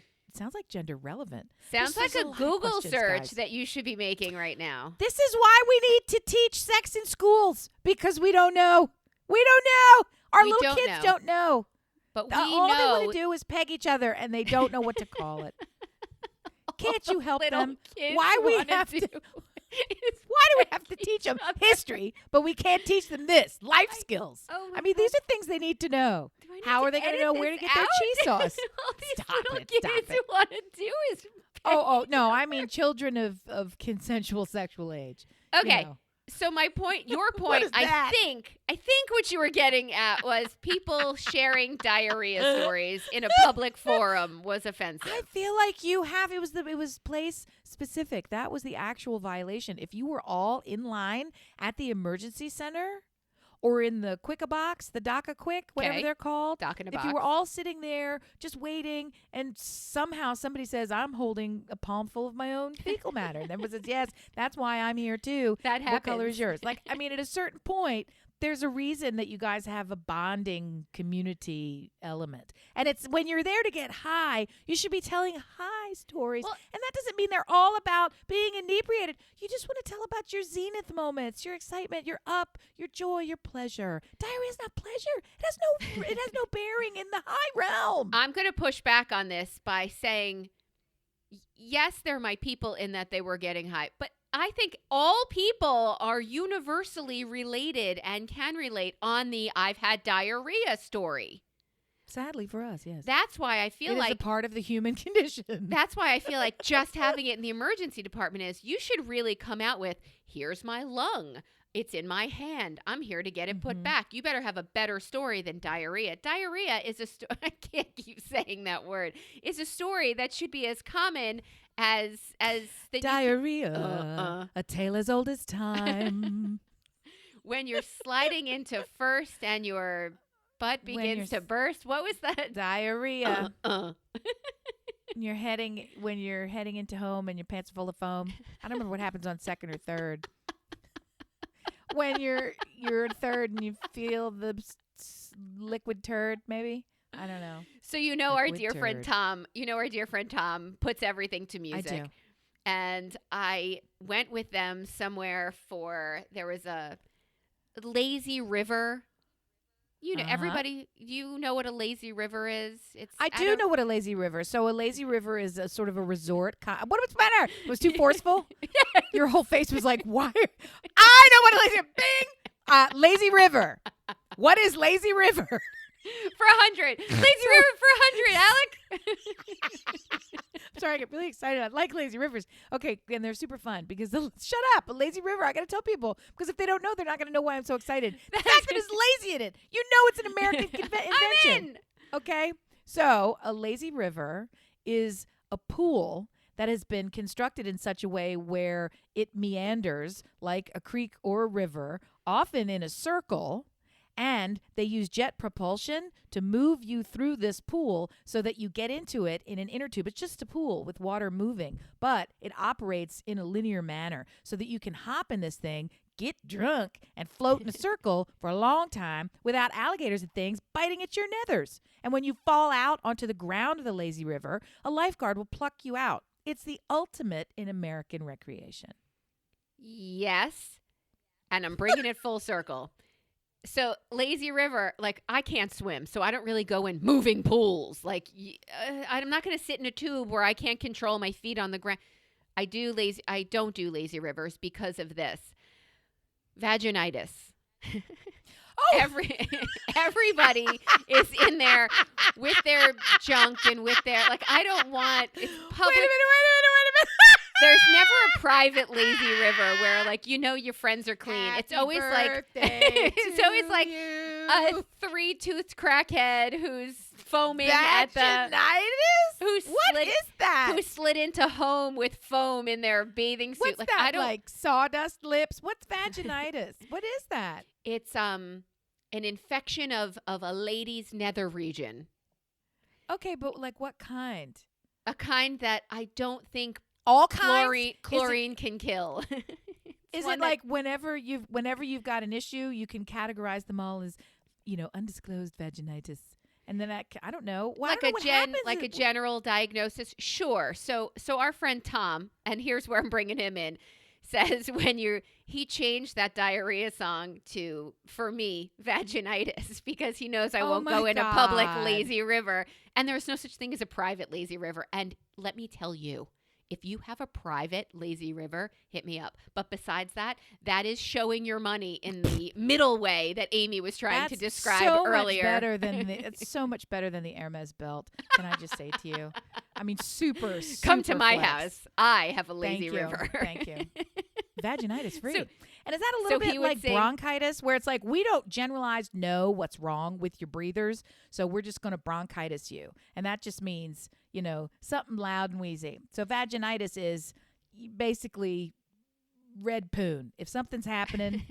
gender relevant. Sounds There's like a a lot of Google questions, search guys. that you should be making right now. This is why we need to teach sex in schools because we don't know. We don't know. Our We little don't kids know. don't know. But we All they know want to do is peg each other, and they don't know what to call it. Can't you help little them? kids Why we wanna have do to? is Why do we have to teach them other. history, but we can't teach them this life skills? Oh my I mean, God. these are things they need to know. Do I need How to are they going to edit know where to this get their out? cheese sauce? All these Stop little it, kids stop who it. want to do is Oh, no, I mean children of consensual sexual age. You okay. know. So my point, your What point, is that? I think what you were getting at was people sharing diarrhea stories in a public forum was offensive. I feel like you have. It was place specific. That was the actual violation. If you were all in line at the emergency center or in the Quick-a-Box, the Doc-a-Quick, whatever Okay. they're called. Doc in a If box. you were all sitting there just waiting and somehow somebody says, I'm holding a palm full of my own fecal matter. And everyone says, yes, that's why I'm here too. That What color happens. is yours? Like, I mean, at a certain point, there's a reason that you guys have a bonding community element. And it's when you're there to get high, you should be telling high stories. Well- and that doesn't mean they're all about being inebriated. You just want to tell about your zenith moments, your excitement, your up, your joy, your pleasure. Diarrhea is not pleasure. It has no bearing in the high realm. I'm going to push back on this by saying, yes, there might people in that they were getting high, but I think all people are universally related and can relate on the I've had diarrhea story. Sadly for us, yes. That's why I feel It is like a part of the human condition. That's why I feel like just having it in the emergency department is you should really come out with, here's my lung. It's in my hand. I'm here to get it put back. You better have a better story than diarrhea. Diarrhea is a I can't keep saying that word. Is a story that should be as common as the Diarrhea, a tale as old as time. when you're sliding into first and your butt When begins you're to burst. What was that? Diarrhea. When you're heading into home and your pants are full of foam. I don't remember what happens on second or third. When you're third and you feel the liquid turd, maybe. I don't know. So you know our Liquid dear friend turd. Tom. You know our dear friend Tom puts everything to music. I do. And I went with them somewhere there was a lazy river. You know, everybody, you know what a lazy river is? I do know what a lazy river. So a lazy river is a sort of a resort. What was the matter? It was too forceful. Your whole face was like, "Why?" I know what a lazy river. What is lazy river? For 100. Lazy river for 100, Alec. I'm sorry, I get really excited. I like lazy rivers. Okay, and they're super fun because shut up, a lazy river. I got to tell people because if they don't know, they're not going to know why I'm so excited. The fact that it's lazy in it, you know, it's an American invention. I'm in. Okay? So, a lazy river is a pool that has been constructed in such a way where it meanders like a creek or a river, often in a circle, and they use jet propulsion to move you through this pool so that you get into it in an inner tube. It's just a pool with water moving, but it operates in a linear manner so that you can hop in this thing, get drunk, and float in a circle for a long time without alligators and things biting at your nethers. And when you fall out onto the ground of the lazy river, a lifeguard will pluck you out. It's the ultimate in American recreation. Yes. And I'm bringing it full circle. So lazy river, like I can't swim, so I don't really go in moving pools. Like I'm not going to sit in a tube where I can't control my feet on the ground. I don't do lazy rivers because of this. Vaginitis. Oh, Everybody is in there with their junk and with their, like, I don't want, it's public. Wait a minute. There's never a private lazy river where, like, you know, your friends are clean. Happy it's always like it's always like a three-toothed crackhead who's foaming at the Vaginitis? What is that? who slid into home with foam in their bathing suit. What's like, that? I don't, Like sawdust lips? What's vaginitis? What is that? it's an infection of a lady's nether region. Okay, but like what kind? A kind that I don't think All kinds? chlorine can kill. Is it like whenever you've got an issue, you can categorize them all as, undisclosed vaginitis, and then I don't know. Well, like a general diagnosis? Sure. So our friend Tom, and here's where I'm bringing him in, says he changed that Diarrhea song to, for me, vaginitis, because he knows I won't go in a public lazy river, and there's no such thing as a private lazy river. And let me tell you, if you have a private lazy river, hit me up. But besides that, that is showing your money in the middle way that Amy was trying to describe earlier. It's so much better than the Hermes belt. Can I just say to you? I mean, super Come to my flex. house. I have a lazy river. Thank you. Vaginitis free. And is that a so little bit he would like sing- bronchitis, where it's like we don't generalized know what's wrong with your breathers, so we're just going to bronchitis you, and that just means something loud and wheezy. So vaginitis is basically red poon. If something's happening,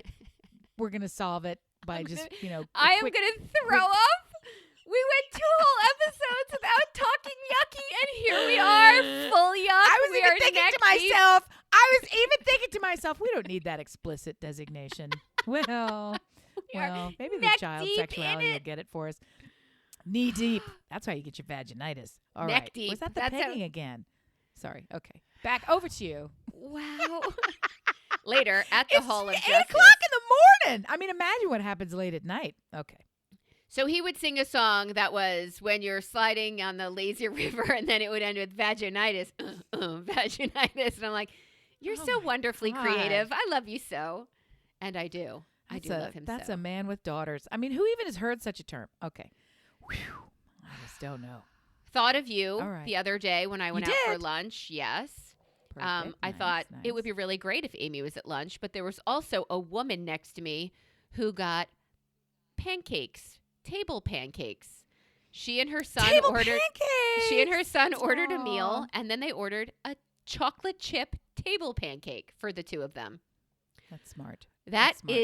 we're going to solve it by I am going to throw up. We went 2 whole episodes without talking yucky, and here we are, full yuck. I was we even thinking to myself, we don't need that explicit designation. Well, maybe the child sexuality will get it for us. Knee deep. That's how you get your vaginitis. All Neck right. deep. Was that the That's pegging again? Sorry. Okay. Back over to you. Wow. Later at the Hall of Justice. Justice. 8 o'clock in the morning. I mean, imagine what happens late at night. Okay. So he would sing a song that was when you're sliding on the lazy river, and then it would end with vaginitis. Vaginitis. And I'm like, you're so wonderfully creative. I love you so. And I do. I do love him That's so. a man with daughters. I mean, who even has heard such a term? Okay. Whew. I just don't know. Thought of you right. the other day when I went out for lunch. Yes. Perfect. I thought it would be really great if Amy was at lunch, but there was also a woman next to me who got pancakes, table pancakes. She and her son ordered a meal, and then they ordered a chocolate chip table pancake for the two of them. That's smart. That's smart.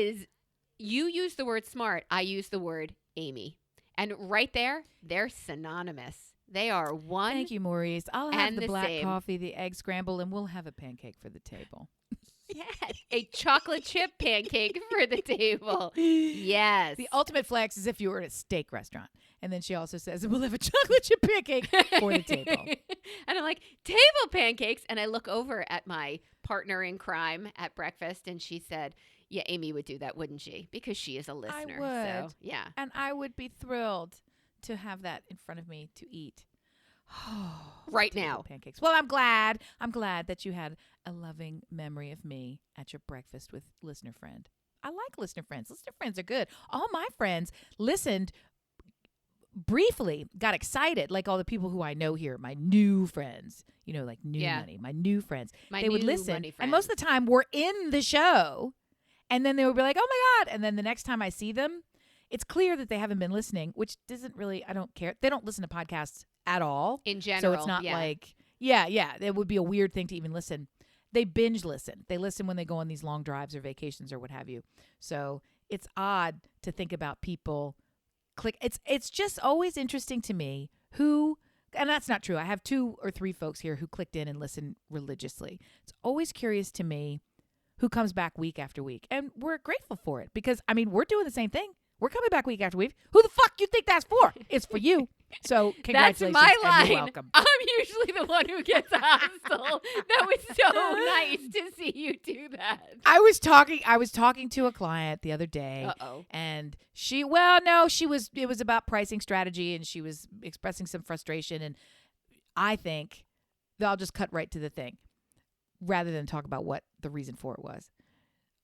You use the word smart. I use the word Amy. And right there, they're synonymous. They are one. Thank you, Maurice. I'll have the black same. coffee, the egg scramble, and we'll have a pancake for the table. Yes, a chocolate chip pancake for the table. Yes. The ultimate flex is if you were at a steak restaurant. And then she also says, we'll have a chocolate chip pancake for the table. And I'm like, table pancakes? And I look over at my partner in crime at breakfast, and she said, yeah, Amy would do that, wouldn't she? Because she is a listener. I would. So, yeah. And I would be thrilled to have that in front of me to eat. Right now. Pancakes. Well, I'm glad that you had a loving memory of me at your breakfast with listener friend. I like listener friends. Listener friends are good. All my friends listened briefly, got excited, like all the people who I know here, my new friends, like new money, my new friends. They would listen. And most of the time we're in the show. And then they would be like, oh my God. And then the next time I see them, it's clear that they haven't been listening, which doesn't really, I don't care. They don't listen to podcasts at all. In general. So it's not yeah. like, yeah, it would be a weird thing to even listen. They binge listen. They listen when they go on these long drives or vacations or what have you. So it's odd to think about people click. It's just always interesting to me who, and that's not true. I have 2 or 3 folks here who clicked in and listen religiously. It's always curious to me who comes back week after week. And we're grateful for it because, I mean, we're doing the same thing. We're coming back week after week. Who the fuck you think that's for? It's for you. So congratulations. That's my and you're line. welcome. I'm usually the one who gets hostile. That was so nice to see you do that. I was talking to a client the other day. Uh-oh. And it was about pricing strategy, and she was expressing some frustration. And I think that I'll just cut right to the thing rather than talk about what the reason for it was.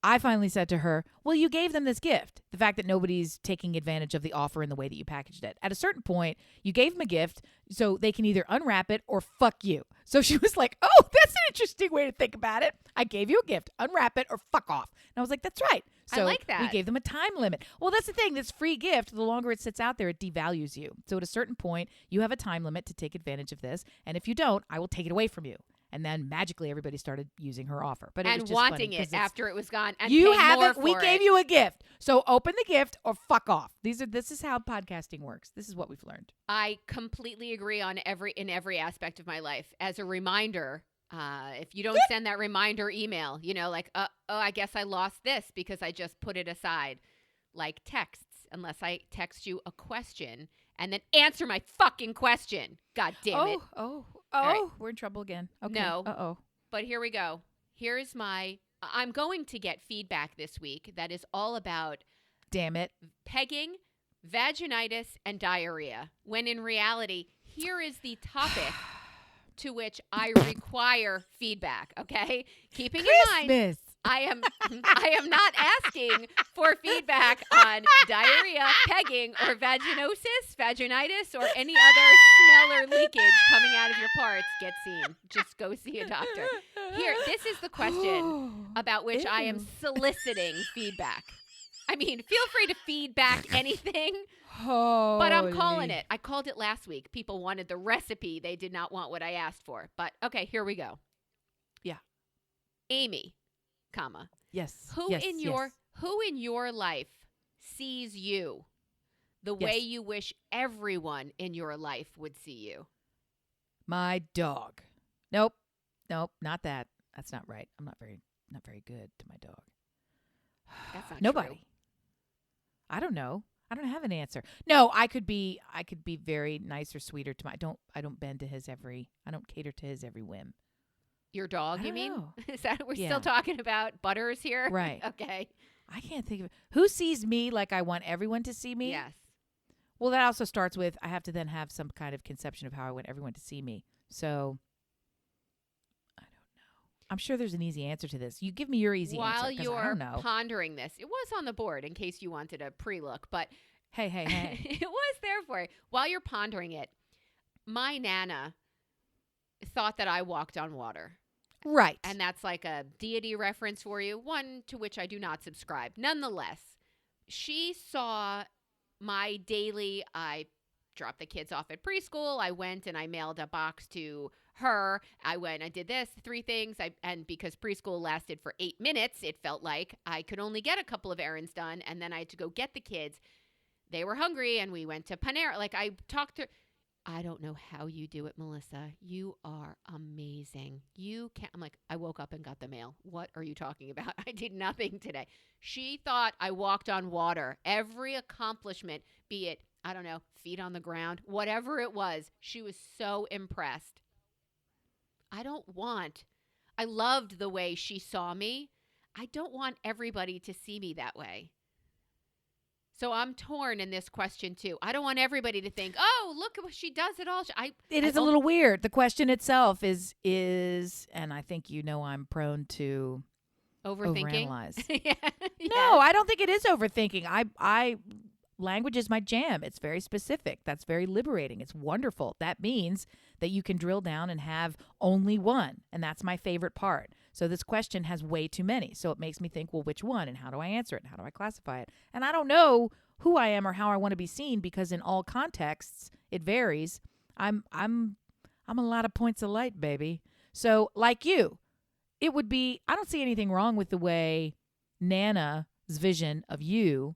I finally said to her, well, you gave them this gift. The fact that nobody's taking advantage of the offer in the way that you packaged it. At a certain point, you gave them a gift so they can either unwrap it or fuck you. So she was like, oh, that's an interesting way to think about it. I gave you a gift. Unwrap it or fuck off. And I was like, that's right. So I like that. We gave them a time limit. Well, that's the thing. This free gift, the longer it sits out there, it devalues you. So at a certain point, you have a time limit to take advantage of this. And if you don't, I will take it away from you. And then magically everybody started using her offer. But it was and just wanting funny it after it was gone. And you paying have more it. We for gave it. you a gift. So open the gift or fuck off. This is how podcasting works. This is what we've learned. I completely agree in every aspect of my life. As a reminder, if you don't send that reminder email, like, I guess I lost this because I just put it aside. Like texts, unless I text you a question and then answer my fucking question. God damn it. Oh, right. We're in trouble again. Okay. No. Uh-oh. But here we go. I'm going to get feedback this week that is all about Damn it. pegging, vaginitis, and diarrhea. When in reality, here is the topic to which I require feedback, okay? Keeping in mind, Christmas. I am not asking for feedback on diarrhea, pegging, or vaginitis, or any other smell or leakage coming out of your parts. Get seen. Just go see a doctor. Here, this is the question about which I am soliciting feedback. I mean, feel free to feedback anything, but I'm calling it. I called it last week. People wanted the recipe. They did not want what I asked for. But, okay, here we go. Yeah. Amy. Comma. Yes. Who in your life sees you the way you wish everyone in your life would see you? My dog. Nope, not that. That's not right. I'm not very good to my dog. That's not Nobody. true. I don't know. I don't have an answer. No, I could be very nice or sweeter to my I don't bend to his every I don't cater to his every whim. Your dog, you mean? Know. Is that what we're still talking about? Butters here? Right. Okay. I can't think of it. Who sees me like I want everyone to see me? Yes. Well, that also starts with I have to then have some kind of conception of how I want everyone to see me. So, I don't know. I'm sure there's an easy answer to this. You give me your easy answer. While I you're don't know. pondering this, it was on the board in case you wanted a pre-look, but Hey. it was there for you. While you're pondering it, my Nana thought that I walked on water. Right. And that's like a deity reference for you, one to which I do not subscribe. Nonetheless, she saw my daily, I dropped the kids off at preschool. I went and I mailed a box to her. I did this, 3 things. And because preschool lasted for 8 minutes, it felt like I could only get a couple of errands done. And then I had to go get the kids. They were hungry and we went to Panera. Like I talked to I don't know how you do it, Melissa. You are amazing. You can't. I'm like, I woke up and got the mail. What are you talking about? I did nothing today. She thought I walked on water. Every accomplishment, be it, I don't know, feet on the ground, whatever it was, she was so impressed. I loved the way she saw me. I don't want everybody to see me that way. So I'm torn in this question, too. I don't want everybody to think, oh, look at what she does it all. It is a little weird. The question itself is, and I think I'm prone to overthinking. Overanalyze. Yeah. No, I don't think it is overthinking. Language is my jam. It's very specific. That's very liberating. It's wonderful. That means that you can drill down and have only one. And that's my favorite part. So this question has way too many. So it makes me think, well, which one? And how do I answer it? And how do I classify it? And I don't know who I am or how I want to be seen, because in all contexts it varies. I'm a lot of points of light, baby. So like you, it would be, I don't see anything wrong with the way Nana's vision of you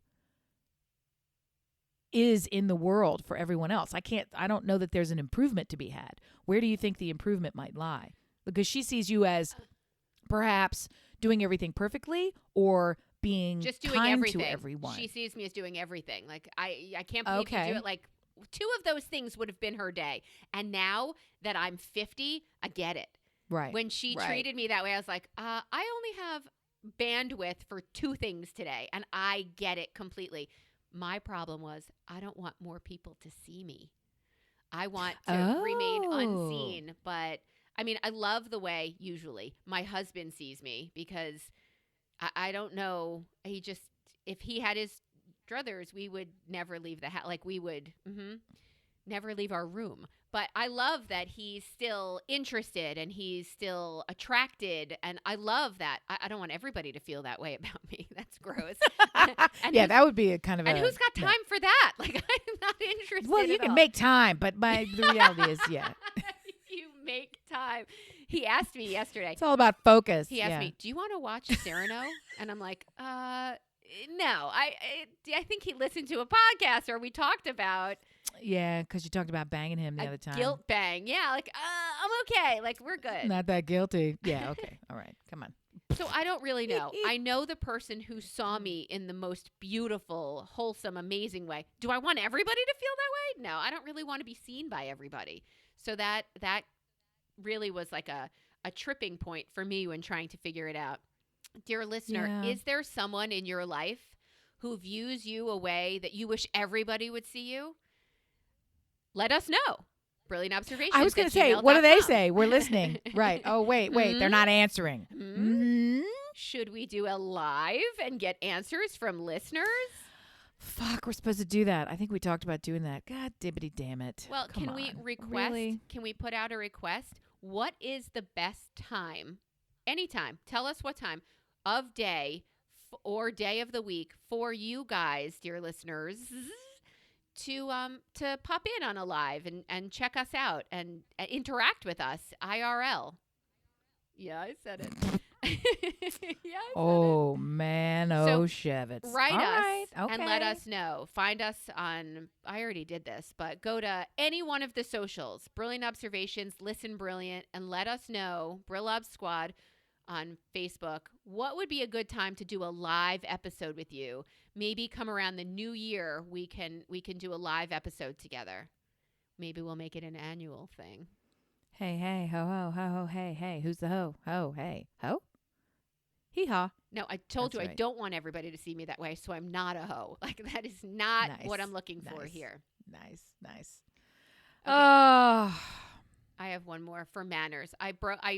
is in the world for everyone else. I don't know that there's an improvement to be had. Where do you think the improvement might lie? Because she sees you as perhaps doing everything perfectly or being just doing kind everything. to everyone. She sees me as doing everything. Like I can't believe you do it. Like 2 of those things would have been her day. And now that I'm 50, I get it. Right. When she treated me that way, I was like, I only have bandwidth for 2 things today, and I get it completely. My problem was I don't want more people to see me. I want to remain unseen. But I mean, I love the way usually my husband sees me, because I don't know. He just, if he had his druthers, we would never leave the house. Like we would never leave our room. But I love that he's still interested and he's still attracted. And I love that. I don't want everybody to feel that way about me. That's gross. Yeah, that would be a kind of and who's got time for that? Like, I'm not interested. Well, you can make time, but the reality is, You make time. He asked me yesterday. It's all about focus. He asked me, do you want to watch Cyrano? And I'm like, no. I think he listened to a podcast or we talked about. Yeah, because you talked about banging him the other time. Guilt bang. Yeah, like, I'm okay. Like, we're good. Not that guilty. Yeah, okay. All right. Come on. So I don't really know. I know the person who saw me in the most beautiful, wholesome, amazing way. Do I want everybody to feel that way? No, I don't really want to be seen by everybody. So that really was like a tripping point for me when trying to figure it out. Dear listener, is there someone in your life who views you a way that you wish everybody would see you? Let us know. Brilliant observation. I was going to say, what do they say? We're listening. Right. Oh, wait. They're not answering. Should we do a live and get answers from listeners? Fuck, we're supposed to do that. I think we talked about doing that. God dibbity damn it. Well, can we request? Really? Can we put out a request? What is the best time? Anytime. Tell us what time of day or day of the week for you guys, dear listeners, to pop in on a live and check us out and interact with us IRL. Yeah, I said it. Oh, man. Oh, Shevitz. Write us and let us know. Find us on, I already did this, but go to any one of the socials, Brilliant Observations, Listen Brilliant, and let us know, Brillab Squad on Facebook, what would be a good time to do a live episode with you? Maybe come around the new year, we can do a live episode together. Maybe we'll make it an annual thing. Hey, ho, ho, ho, ho, hey, who's the ho? Ho, hey, ho? Hee-haw. No, I told you I don't want everybody to see me that way, so I'm not a hoe. Like, that is not what I'm looking for here. Nice. Okay. I have one more for manners. I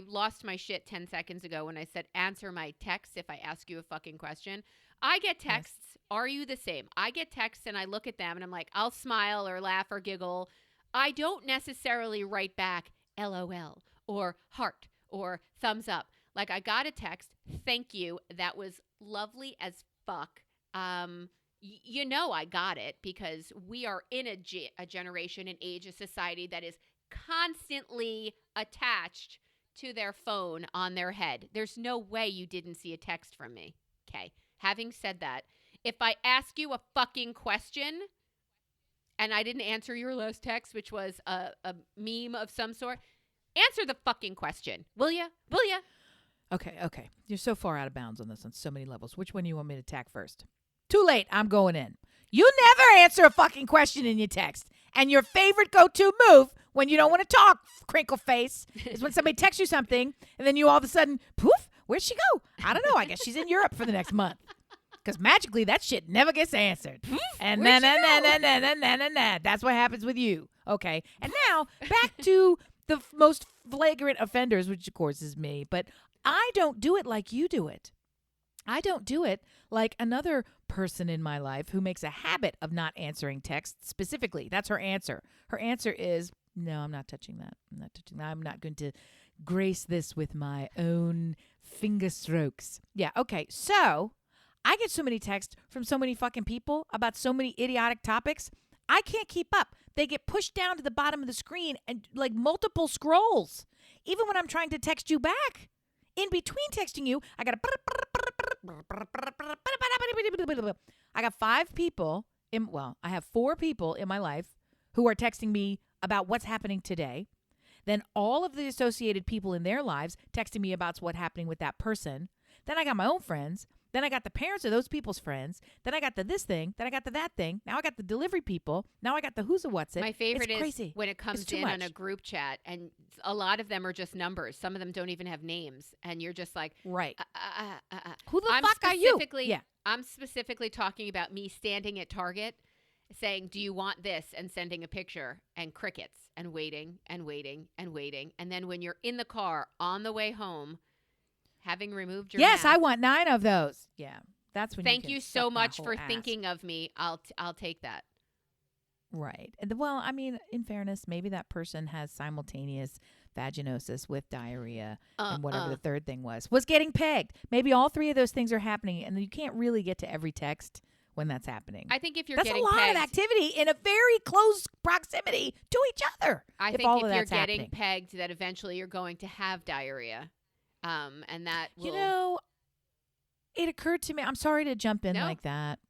lost my shit 10 seconds ago when I said answer my texts if I ask you a fucking question. I get texts. Yes. Are you the same? I get texts and I look at them and I'm like, I'll smile or laugh or giggle. I don't necessarily write back LOL or heart or thumbs up. Like, I got a text, thank you, that was lovely as fuck. You know I got it because we are in a generation, an age, a society that is constantly attached to their phone on their head. There's no way you didn't see a text from me. Okay. Having said that, if I ask you a fucking question and I didn't answer your last text, which was a meme of some sort, answer the fucking question. Will ya? Okay. You're so far out of bounds on this on so many levels. Which one do you want me to attack first? Too late. I'm going in. You never answer a fucking question in your text. And your favorite go-to move when you don't want to talk, crinkle face, is when somebody texts you something and then you all of a sudden, poof, where'd she go? I don't know. I guess she's in Europe for the next month. Because magically that shit never gets answered. And that's what happens with you. Okay. And now back to the most flagrant offenders, which of course is me. But I don't do it like you do it. I don't do it like another person in my life who makes a habit of not answering texts specifically. That's her answer. Her answer is, no, I'm not touching that. I'm not going to grace this with my own finger strokes. Yeah, okay. So I get so many texts from so many fucking people about so many idiotic topics. I can't keep up. They get pushed down to the bottom of the screen and like multiple scrolls. Even when I'm trying to text you back. In between texting you, I got I have 4 people in my life who are texting me about what's happening today. Then all of the associated people in their lives texting me about what's happening with that person. Then I got my own friends. Then I got the parents of those people's friends. Then I got the this thing. Then I got the that thing. Now I got the delivery people. Now I got the who's a what's it. My favorite it's is crazy. when it comes in on a group chat, and a lot of them are just numbers. Some of them don't even have names, and you're just like, right. Who the fuck are you? Yeah. I'm specifically talking about me standing at Target saying, do you want this? And sending a picture, and crickets, and waiting and waiting and waiting. And then when you're in the car on the way home, having removed your Yes, mask, I want 9 of those. Yeah. That's when thank you you can so suck my much whole for ass. thinking of me. I'll take that. Right. And well, I mean, in fairness, maybe that person has simultaneous vaginosis with diarrhea and whatever the third thing was getting pegged. Maybe all 3 of those things are happening, and you can't really get to every text when that's happening. I think if you're that's getting a lot pegged, of activity in a very close proximity to each other. I if think all if of you're that's getting happening. pegged, that eventually you're going to have diarrhea, and that will. You know, it occurred to me. I'm sorry to jump in No. like that.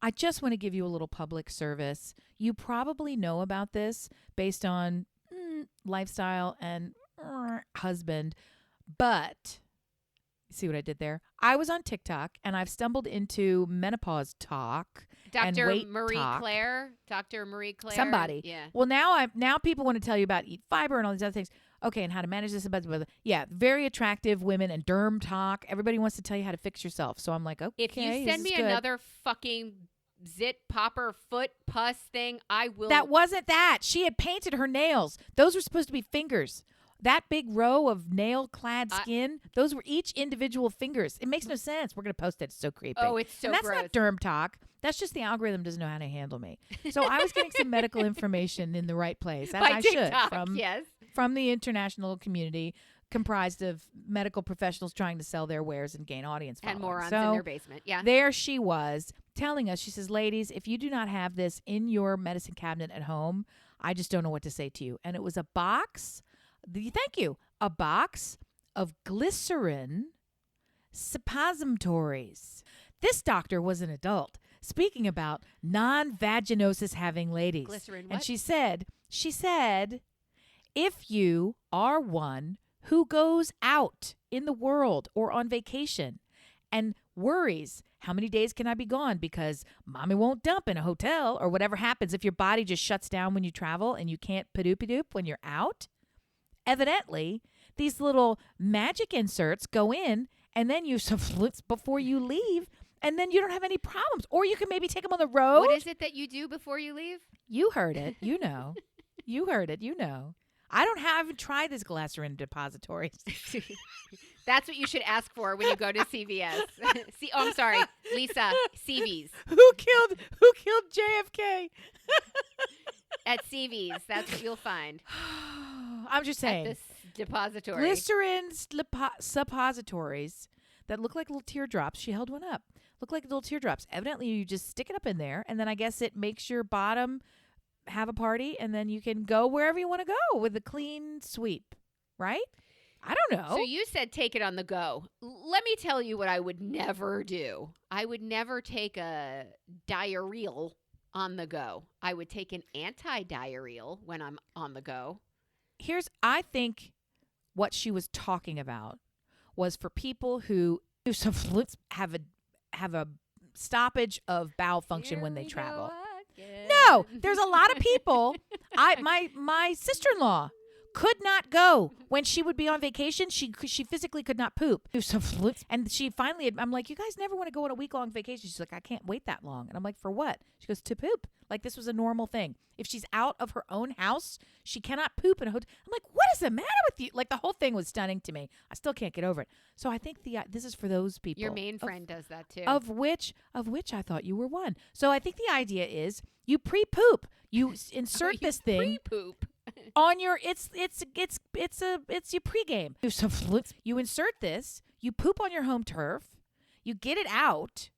I just want to give you a little public service. You probably know about this based on lifestyle and husband, but see what I did there? I was on TikTok and I've stumbled into menopause talk. Dr. weight Marie talk. Claire, Dr. Marie Claire, Somebody. yeah. Well, now people want to tell you about eat fiber and all these other things. Okay, and how to manage this. Yeah, very attractive women and derm talk. Everybody wants to tell you how to fix yourself. So I'm like, okay, If you this send is me good. another fucking zit popper foot pus thing, I will. That wasn't that. She had painted her nails. Those were supposed to be fingers. That big row of nail-clad skin, those were each individual fingers. It makes no sense. We're going to post it. It's so creepy. Oh, it's so and that's gross. not derm talk. That's just the algorithm doesn't know how to handle me. So I was getting some medical information in the right place, as By I TikTok, should, yes. from the international community comprised of medical professionals trying to sell their wares and gain audience following. And morons so in their basement. Yeah. there she was telling us, she says, ladies, if you do not have this in your medicine cabinet at home, I just don't know what to say to you. And it was a box. Thank you. A box of glycerin suppositories. This doctor was an adult speaking about non-vaginosis having ladies. Glycerin what? And she said, if you are one who goes out in the world or on vacation and worries, how many days can I be gone because mommy won't dump in a hotel or whatever happens if your body just shuts down when you travel and you can't padoop-a-doop when you're out, evidently, these little magic inserts go in and then you before you leave, and then you don't have any problems. Or you can maybe take them on the road. What is it that you do before you leave? You heard it. You know. You heard it. You know. I haven't tried this glycerin depositories. That's what you should ask for when you go to CVS. I'm sorry, Lisa, CVS. Who killed JFK? At CVS, that's what you'll find. I'm just saying. At this depository. Glycerin suppositories that look like little teardrops. She held one up. Look like little teardrops. Evidently, you just stick it up in there, and then I guess it makes your bottom have a party, and then you can go wherever you want to go with a clean sweep, right? I don't know. So you said take it on the go. Let me tell you what I would never do. I would never take a diarrheal on the go. I would take an anti-diarrheal when I'm on the go. I think what she was talking about was for people who have a stoppage of bowel function when they travel. No, there's a lot of people. My sister-in-law could not go when she would be on vacation. She physically could not poop. And she finally, I'm like, you guys never want to go on a week-long vacation. She's like, I can't wait that long. And I'm like, for what? She goes, to poop. Like this was a normal thing. If she's out of her own house, she cannot poop in a hotel. I'm like, what is the matter with you? Like the whole thing was stunning to me. I still can't get over it. So I think this is for those people. Your main friend does that too. Of which I thought you were one. So I think the idea is you pre-poop. You insert this thing pre-poop on your it's your pregame. You insert this, you poop on your home turf, you get it out,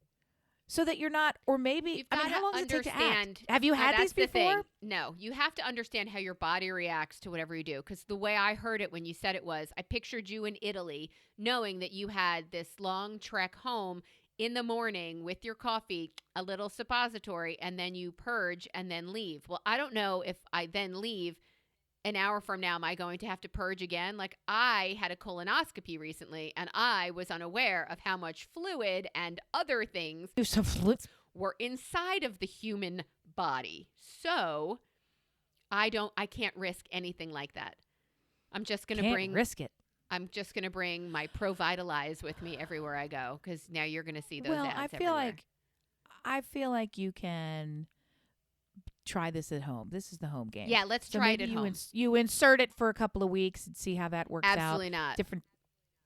so that you're not, or maybe, You've I mean, gotta how long does it take to act? understand. Have you had That's these the thing. before? No, you have to understand how your body reacts to whatever you do. Because the way I heard it when you said it was, I pictured you in Italy, knowing that you had this long trek home in the morning with your coffee, a little suppository, and then you purge and then leave. Well, I don't know if I then leave. An hour from now, am I going to have to purge again? Like, I had a colonoscopy recently, and I was unaware of how much fluid and other things There's some fluids. were inside of the human body. So I can't risk anything like that. I'm just going to Can't risk it. I'm just going to bring my Pro Vitalize with me everywhere I go, because now you're going to see those Well, ads I everywhere. feel like you can try this at home. This is the home game. Yeah, let's So try it maybe at home. You insert it for a couple of weeks and see how that works out. Absolutely not. Different,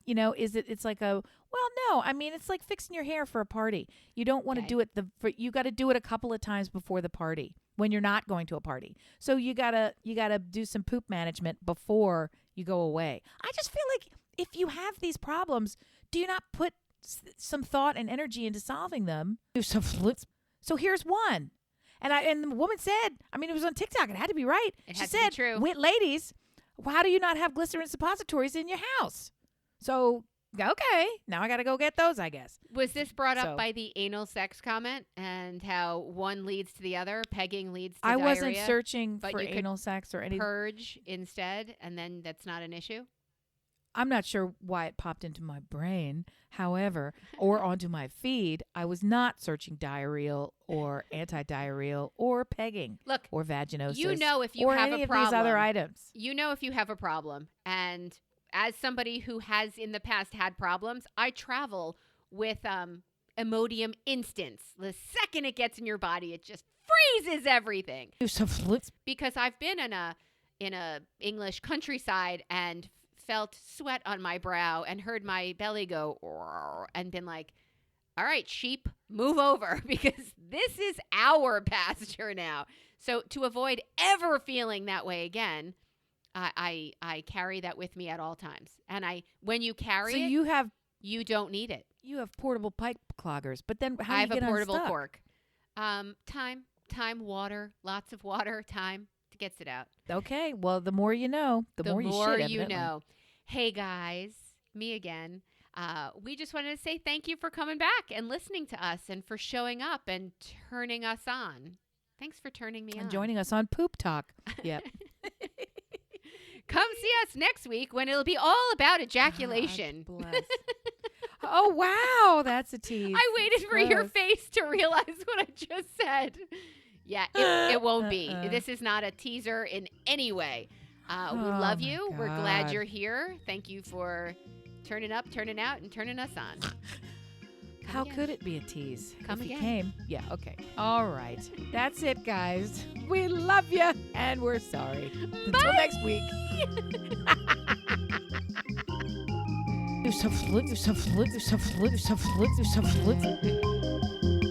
it's like no, I mean, it's like fixing your hair for a party. You don't want to Okay. do it you got to do it a couple of times before the party when you're not going to a party. So you got to do some poop management before you go away. I just feel like if you have these problems, do you not put some thought and energy into solving them? So here's one. And the woman said, I mean, it was on TikTok. It had to be right. It She had to be said, true. Ladies, how do you not have glycerin suppositories in your house? So, okay, now I got to go get those, I guess. Was this brought up So- by the anal sex comment and how one leads to the other? Pegging leads to I diarrhea? wasn't searching but for you could anal sex or anything. Purge instead, and then that's not an issue? I'm not sure why it popped into my brain. However, or onto my feed, I was not searching diarrheal or anti-diarrheal or pegging Look, or vaginosis. you know if you or have any a of these other problem. items. You know if you have a problem. And as somebody who has in the past had problems, I travel with Imodium Instance. The second it gets in your body, it just freezes everything. Because I've been in a English countryside and felt sweat on my brow and heard my belly go and been like, all right, sheep, move over, because this is our pasture now. So to avoid ever feeling that way again, I carry that with me at all times. And when you carry So it, you don't need it. you have portable pipe cloggers, but then how I do have you get a portable unstuck? cork. Time, water, lots of water, time gets it out. Okay, well, the more you know, the more you should, you evidently. know. Hey guys, me again. We just wanted to say thank you for coming back and listening to us and for showing up and turning us on. Thanks for turning me on. And joining us on Poop Talk. Yep. Come see us next week when it'll be all about ejaculation. God bless. Oh, wow. That's a tease. I waited for your Gross. face to realize what I just said. Yeah, it won't be. This is not a teaser in any way. We Oh, love my you. We're glad God. you're here. Thank you for turning up, turning out, and turning us on. How again. could it be a tease? Come if you again. came. Yeah, okay. All right. That's it, guys. We love you, and we're sorry. Until next week. Do some flip, do some flip, do some flip, do some flip, do some flip.